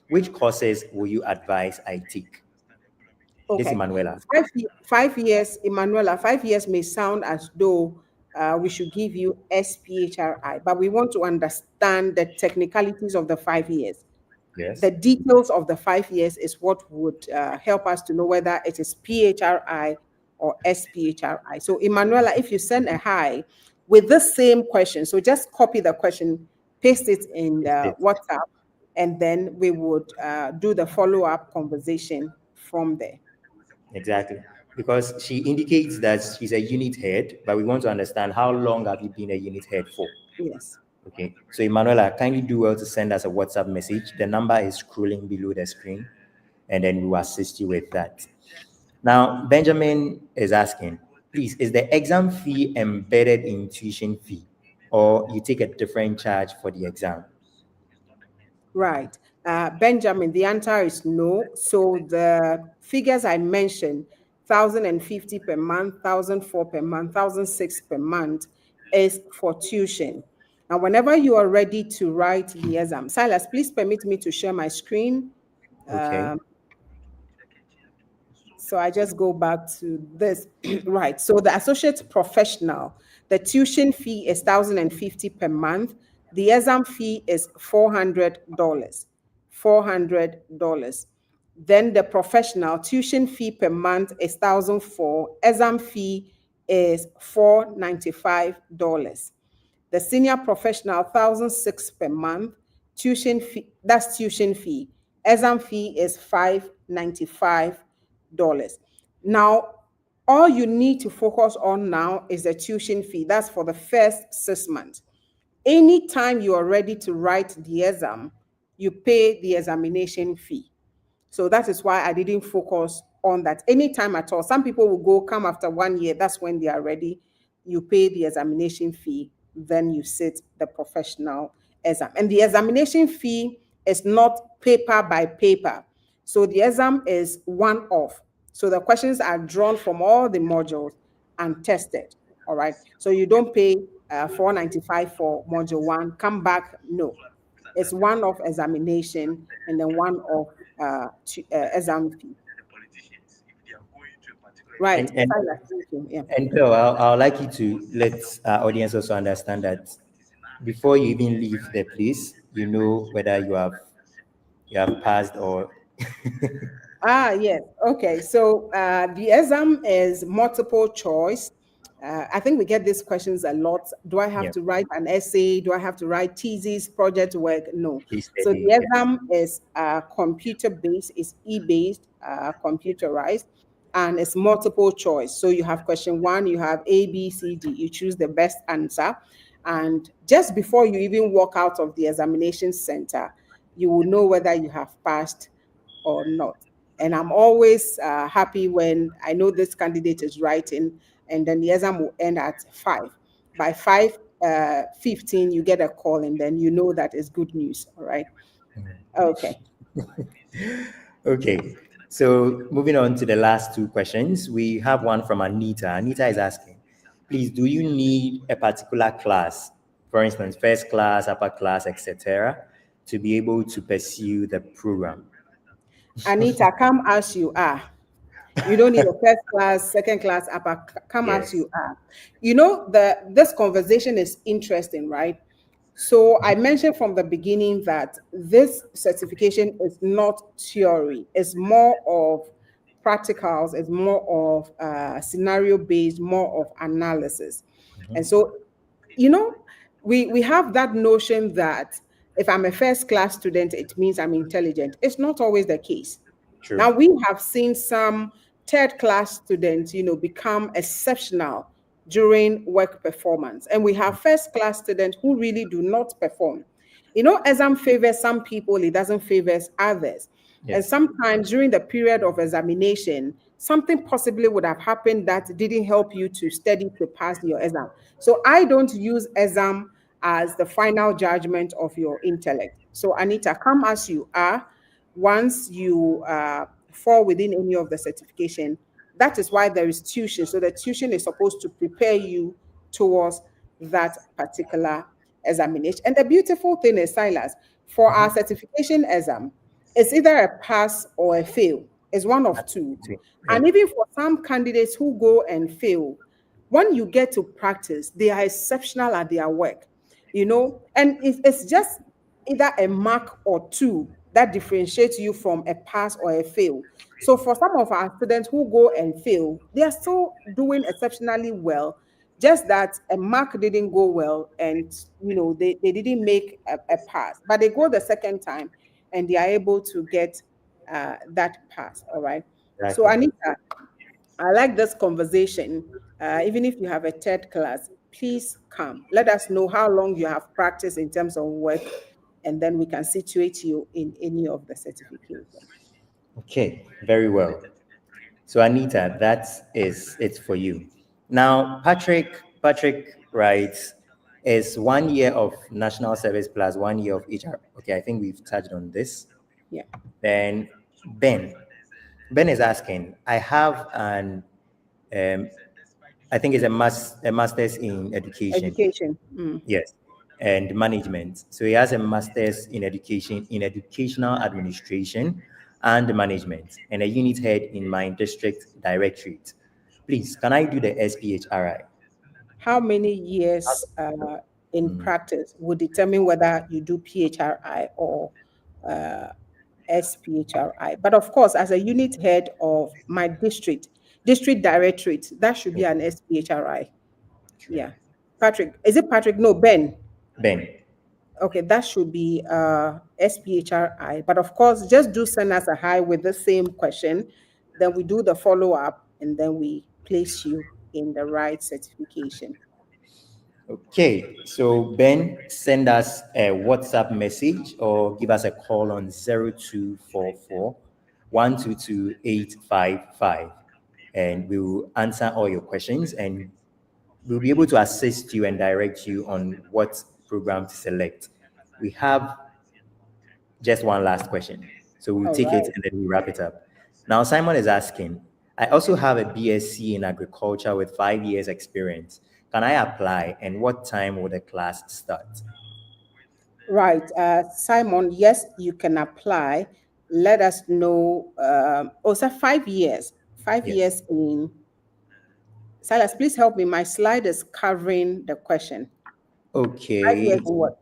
Which courses will you advise I take? Okay. This Emanuela. 5 years, Emanuela, 5 years may sound as though we should give you SPHRI, but we want to understand the technicalities of the 5 years. Yes. The details of the 5 years is what would help us to know whether it is PHRI or SPHRI. So, Emanuela, if you send a hi with the same question, so just copy the question, paste it in WhatsApp, and then we would do the follow-up conversation from there. Exactly. Because she indicates that she's a unit head, but we want to understand how long have you been a unit head for? Yes. Okay. So, Emanuela, kindly do well to send us a WhatsApp message. The number is scrolling below the screen, and then we will assist you with that. Now, Benjamin is asking, please, is the exam fee embedded in tuition fee, or you take a different charge for the exam? Right. Benjamin, the answer is no. So the figures I mentioned, 1,050 per month, 1,004 per month, 1,006 per month, is for tuition. Now, whenever you are ready to write the exam, Silas, please permit me to share my screen. Okay. So I just go back to this. Right. So the associate professional, the tuition fee is 1,050 per month. The exam fee is $400. $400. Then the professional tuition fee per month is $1,004. Exam fee is $495. The senior professional, 1,006 per month. Tuition fee, that's tuition fee. Exam fee is $595. Now, all you need to focus on now is the tuition fee. That's for the first 6 months. Anytime you are ready to write the exam, you pay the examination fee. So that is why I didn't focus on that anytime at all. Some people will come after 1 year. That's when they are ready. You pay the examination fee, then you sit the professional exam. And the examination fee is not paper by paper. So the exam is one-off. So the questions are drawn from all the modules and tested. All right. So you don't pay $495 for module 1. Come back. No. It's one-off examination and then one-off exam fee. Right. And Silas, thank you. Yeah. And Bill, I would like you to let our audience also understand that before you even leave the place, you know whether you have passed or Yes. Okay. So the exam is multiple choice. I think we get these questions a lot. Do I have yeah, to write an essay? Do I have to write thesis, project work? No. case So study. the Yeah. exam is computer-based, it's e-based, computerized, and it's multiple choice. So you have question one, you have A, B, C, D. You choose the best answer. And just before you even walk out of the examination center, you will know whether you have passed or not. And I'm always happy when I know this candidate is writing, and then the exam will end at 5. By 5:15, you get a call, and then you know that it's good news. All right. Okay. Okay. So moving on to the last two questions, we have one from Anita. Anita is asking, please, do you need a particular class, for instance, first class, upper class, etc., to be able to pursue the program? Anita, come as you are. You don't need a first class, second class, upper. Come as Yes. you are. You know, this conversation is interesting, right? So I mentioned from the beginning that this certification is not theory. It's more of practicals. It's more of scenario based, more of analysis. And so, you know, we have that notion that if I'm a first class student, it means I'm intelligent. It's not always the case. True. Now, we have seen some third class students, become exceptional during work performance. And we have first class students who really do not perform. Exam favors some people, it doesn't favor others. And Yes. sometimes during the period of examination, something possibly would have happened that didn't help you to study to pass your exam. So I don't use exam as the final judgment of your intellect. So Anita, come as you are. Once you fall within any of the certification, that is why there is tuition. So the tuition is supposed to prepare you towards that particular examination. And the beautiful thing is, Silas, for our certification exam, it's either a pass or a fail. It's one of two. Yeah. And even for some candidates who go and fail, when you get to practice, they are exceptional at their work, and it's just either a mark or two that differentiates you from a pass or a fail. So for some of our students who go and fail, they are still doing exceptionally well, just that a mark didn't go well and they didn't make a pass, but they go the second time and they are able to get that pass. All right. So Exactly. Anita, I like this conversation. Even if you have a third class, please come. Let us know how long you have practiced in terms of work, and then we can situate you in any of the certifications. Okay, very well. So Anita, that is it for you. Now, Patrick writes, is 1 year of national service plus 1 year of HR. Okay, I think we've touched on this. Yeah. Then Ben is asking, I have I think it's a master's in education. Education. Yes, and management. So he has a master's in education, in educational administration and management, and a unit head in my district directorate. Please, can I do the SPHRI? How many years in practice would determine whether you do PHRI or SPHRI? But of course, as a unit head of my district directorate, that should be an SPHRI. Yeah. Patrick, is it Patrick? No, Ben. Ben. Okay, that should be SPHRI. But of course, just do send us a hi with the same question. Then we do the follow-up and then we place you in the right certification. Okay, so Ben, send us a WhatsApp message or give us a call on 0244 122 855, and we will answer all your questions and we'll be able to assist you and direct you on what program to select. We have just one last question, so we'll All take right. it and then we'll wrap it up. Now, Simon is asking, I also have a BSc in agriculture with 5 years experience. Can I apply, and what time will the class start? Right. Simon, yes, you can apply. Let us know. So 5 years. 5 Yes. years in Silas, please help me. My slide is covering the question. 5 years Okay. in what?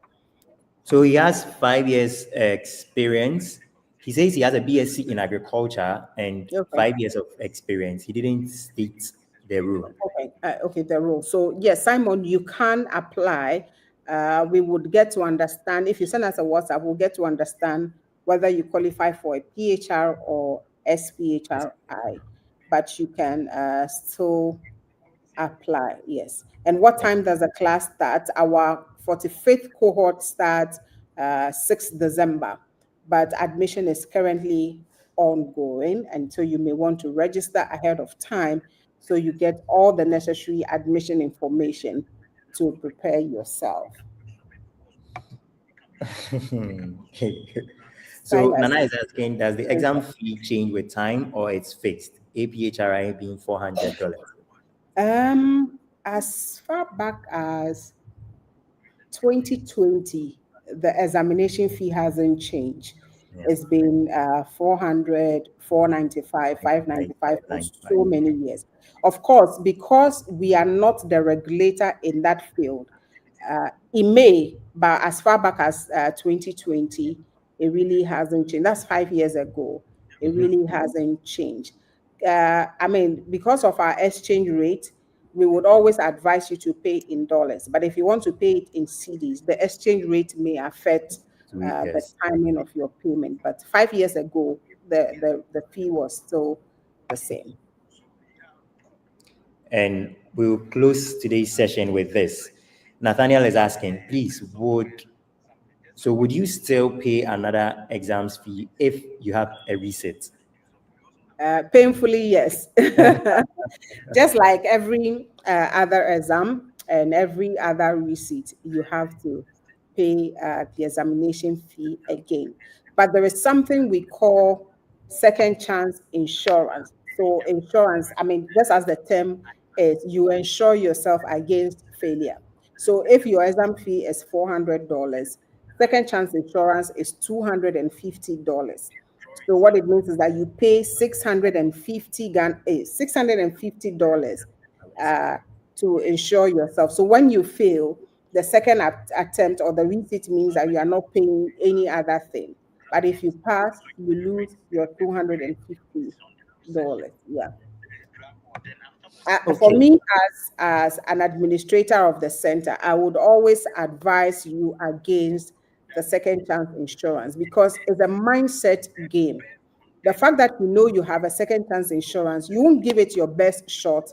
So he has 5 years experience. He says he has a BSc in agriculture and Okay. 5 years of experience. He didn't state the rule. Okay, okay, the rule. So yes, Simon, you can apply. We would get to understand, if you send us a WhatsApp, we'll get to understand whether you qualify for a PHR or SPHRI, but you can still apply, yes. And what time does the class start? Our 45th cohort starts 6th December, but admission is currently ongoing, and so you may want to register ahead of time so you get all the necessary admission information to prepare yourself. So Silas. Nana is asking, does the exam fee change with time or it's fixed? APHRI being $400. As far back as 2020, the examination fee hasn't changed. Yeah. It's been 400, 495, 595 for so many years. Of course, because we are not the regulator in that field, it may, but as far back as 2020, it really hasn't changed. That's 5 years ago. It really hasn't changed. I mean, because of our exchange rate, we would always advise you to pay in dollars. But if you want to pay it in cedis, the exchange rate may affect the timing of your payment. But 5 years ago, the fee was still the same. And we'll close today's session with this. Nathaniel is asking, please, would you still pay another exams fee if you have a resit? Painfully, yes. Just like every other exam and every other receipt, you have to pay the examination fee again. But there is something we call second chance insurance. So insurance, I mean, just as the term is, you insure yourself against failure. So if your exam fee is $400, second chance insurance is $250. So what it means is that you pay $650 to insure yourself. So when you fail, the second attempt or the resit means that you are not paying any other thing. But if you pass, you lose your $250. Yeah. For me, as an administrator of the center, I would always advise you against the second chance insurance because it's a mindset game. The fact that you know you have a second chance insurance, you won't give it your best shot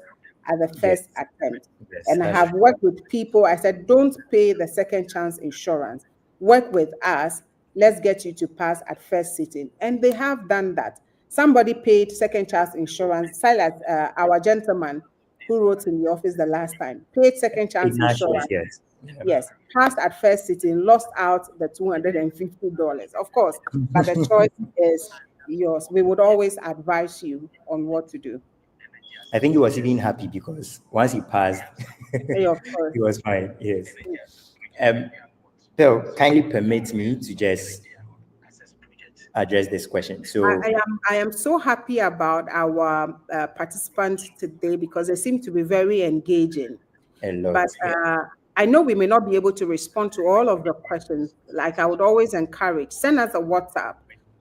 at the first attempt. And I have worked with people, I said, don't pay the second chance insurance. Work with us. Let's get you to pass at first sitting. And they have done that. Somebody paid second chance insurance. Silas, our gentleman who wrote in the office the last time, paid second chance insurance. Yes, passed at first sitting, lost out the $250. Of course, but the choice is yours. We would always advise you on what to do. I think he was even happy because once he passed, Hey, of course. he was fine. Yes. Phil, kindly permit me to just address this question. So I am so happy about our participants today because they seem to be very engaging. A lot. But I know we may not be able to respond to all of the questions. Like I would always encourage, send us a WhatsApp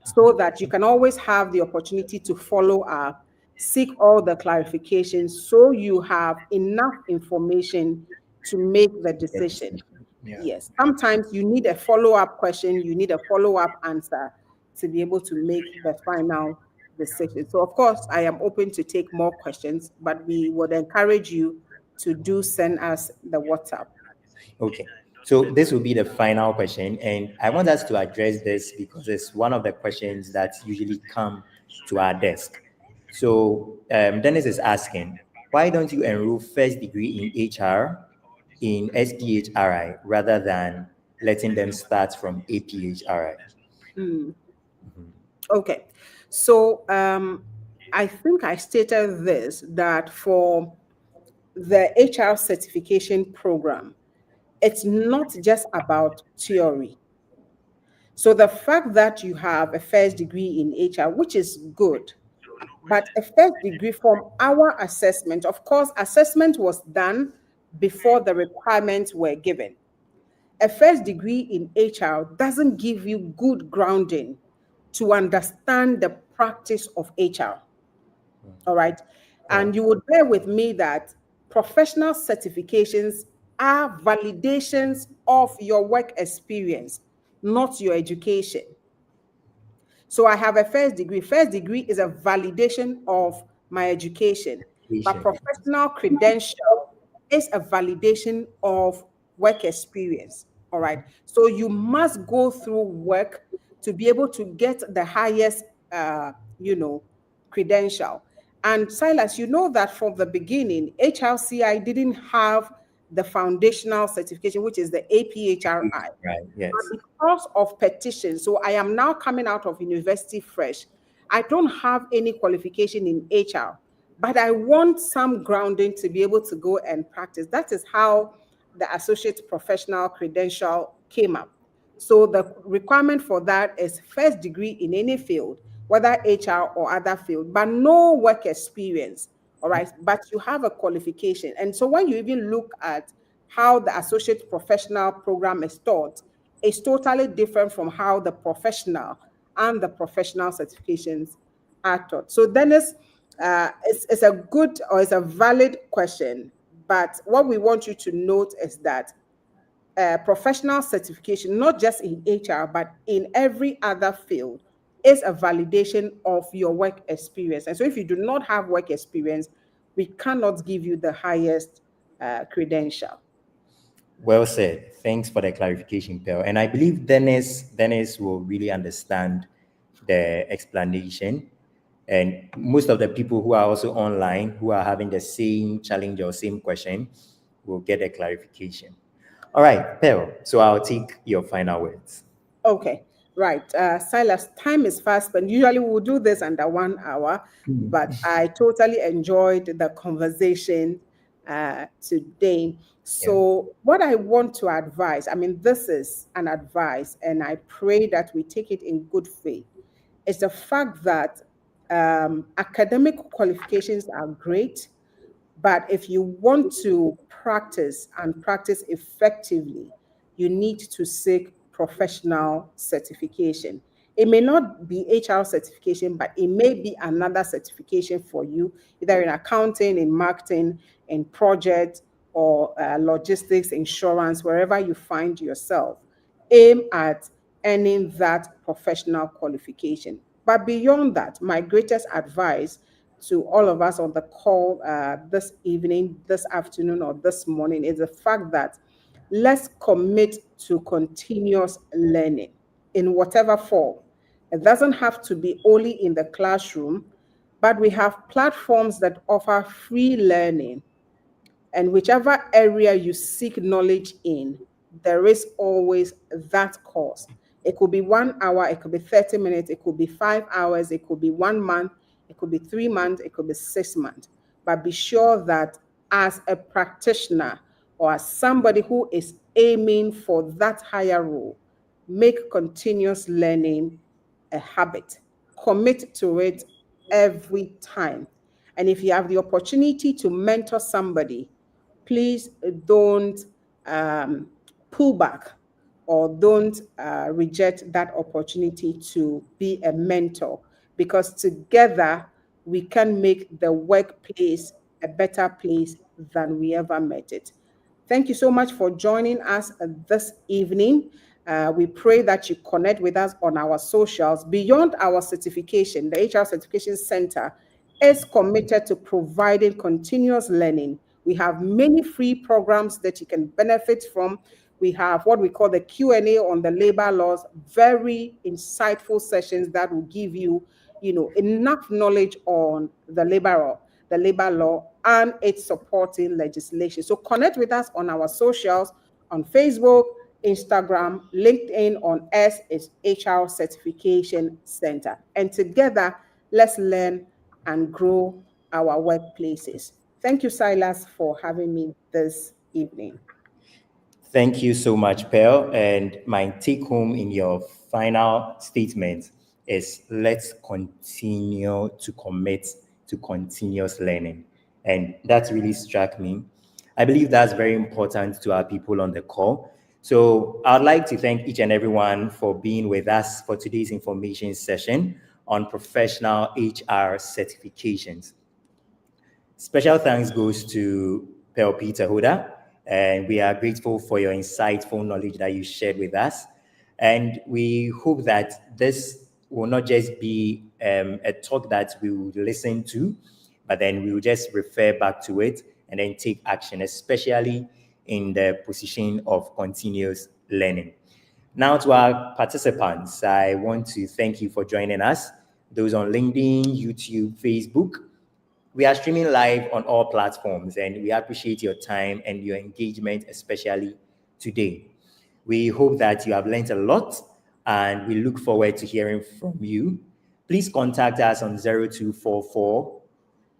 so that you can always have the opportunity to follow up, seek all the clarifications so you have enough information to make the decision. Yeah. Yes, sometimes you need a follow-up question, you need a follow-up answer to be able to make the final decision. So of course, I am open to take more questions, but we would encourage you to send us the WhatsApp. Okay. So this will be the final question, and I want us to address this because it's one of the questions that usually come to our desk. So Dennis is asking, why don't you enroll first degree in HR in SPHRI rather than letting them start from APHRI? Okay. So I think I stated this, that for the HR certification program, it's not just about theory. So the fact that you have a first degree in HR, which is good, but a first degree from our assessment. Of course, assessment was done before the requirements were given. A first degree in HR doesn't give you good grounding to understand the practice of HR. All right. And you would bear with me that professional certifications are validations of your work experience, not your education. So I have a first degree. First degree is a validation of my education. But professional credential is a validation of work experience. All right. So you must go through work to be able to get the highest, credential. And Silas, you know that from the beginning, HLCI didn't have the foundational certification, which is the APHRI. Right, yes. But because of petition, so I am now coming out of university fresh. I don't have any qualification in HR, but I want some grounding to be able to go and practice. That is how the associate professional credential came up. So the requirement for that is first degree in any field, whether HR or other field, but no work experience. All right. But you have a qualification. And so when you even look at how the associate professional program is taught, it's totally different from how the professional and the professional certifications are taught. So Dennis, it's a good or it's a valid question. But what we want you to note is that professional certification, not just in HR, but in every other field, is a validation of your work experience. And so if you do not have work experience, we cannot give you the highest credential. Well said. Thanks for the clarification, Pearl. And I believe Dennis will really understand the explanation. And most of the people who are also online, who are having the same challenge or same question, will get a clarification. All right, Pearl, so I'll take your final words. Okay, right. Silas, time is fast, but usually we'll do this under 1 hour, but I totally enjoyed the conversation today. So what I want to advise, I mean, this is an advice, and I pray that we take it in good faith, is the fact that academic qualifications are great, but if you want to practice and practice effectively, you need to seek professional certification. It may not be HR certification, but it may be another certification for you, either in accounting, in marketing, in project, or logistics, insurance, wherever you find yourself. Aim at earning that professional qualification. But beyond that, my greatest advice to all of us on the call this evening, this afternoon, or this morning is the fact that let's commit to continuous learning in whatever form. It doesn't have to be only in the classroom, but we have platforms that offer free learning. And whichever area you seek knowledge in, there is always that course. It could be 1 hour, it could be 30 minutes, it could be 5 hours, it could be 1 month, it could be 3 months, it could be 6 months. But be sure that as a practitioner or as somebody who is aiming for that higher role, make continuous learning a habit. Commit to it every time. And if you have the opportunity to mentor somebody, please don't pull back or don't reject that opportunity to be a mentor, because together we can make the workplace a better place than we ever met it. Thank you so much for joining us this evening. We pray that you connect with us on our socials. Beyond our certification, the HR Certification Center is committed to providing continuous learning. We have many free programs that you can benefit from. We have what we call the Q&A on the labor laws, very insightful sessions that will give you, enough knowledge on the labor law and its supporting legislation. So connect with us on our socials, on Facebook, Instagram, LinkedIn, on S is HR Certification Center. And together, let's learn and grow our workplaces. Thank you, Silas, for having me this evening. Thank you so much, Pearl. And my take home in your final statement is let's continue to commit to continuous learning. And that really struck me. I believe that's very important to our people on the call. So I'd like to thank each and everyone for being with us for today's information session on professional HR certifications. Special thanks goes to Peter Huda, and we are grateful for your insightful knowledge that you shared with us. And we hope that this will not just be a talk that we will listen to, but then we will just refer back to it and then take action, especially in the position of continuous learning. Now to our participants, I want to thank you for joining us. Those on LinkedIn, YouTube, Facebook. We are streaming live on all platforms, and we appreciate your time and your engagement, especially today. We hope that you have learned a lot, and we look forward to hearing from you. Please contact us on 0244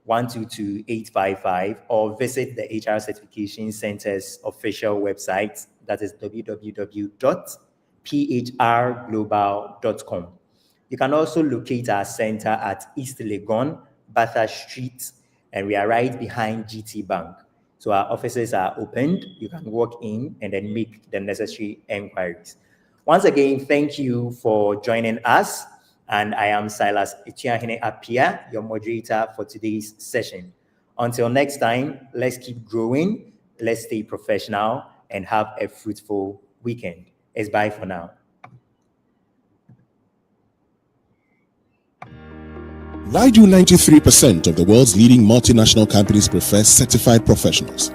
122-855 or visit the HR Certification Center's official website, that is www.phrglobal.com. You can also locate our center at East Legon, Bathurst Street, and we are right behind GT Bank. So our offices are opened. You can walk in and then make the necessary inquiries. Once again, thank you for joining us. And I am Silas 𝐘𝐨𝐮𝐫 𝐇𝐑, your moderator for today's session. Until next time, let's keep growing, let's stay professional, and have a fruitful weekend. It's bye for now. Why do 93% of the world's leading multinational companies prefer certified professionals?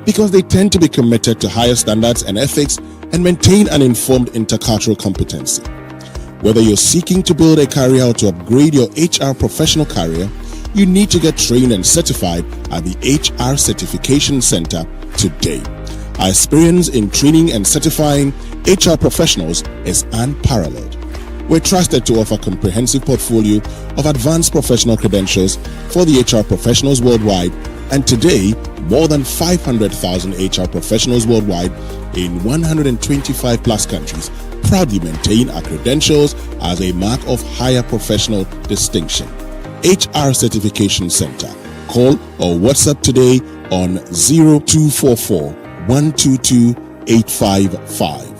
Because they tend to be committed to higher standards and ethics and maintain an informed intercultural competency. Whether you're seeking to build a career or to upgrade your HR professional career, you need to get trained and certified at the HR Certification Center today. Our experience in training and certifying HR professionals is unparalleled. We're trusted to offer a comprehensive portfolio of advanced professional credentials for the HR professionals worldwide, and today, more than 500,000 HR professionals worldwide in 125 plus countries proudly maintain our credentials as a mark of higher professional distinction. HR Certification Center. Call or WhatsApp today on 0244 122 855.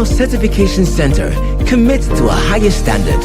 Certification Center commits to a higher standard.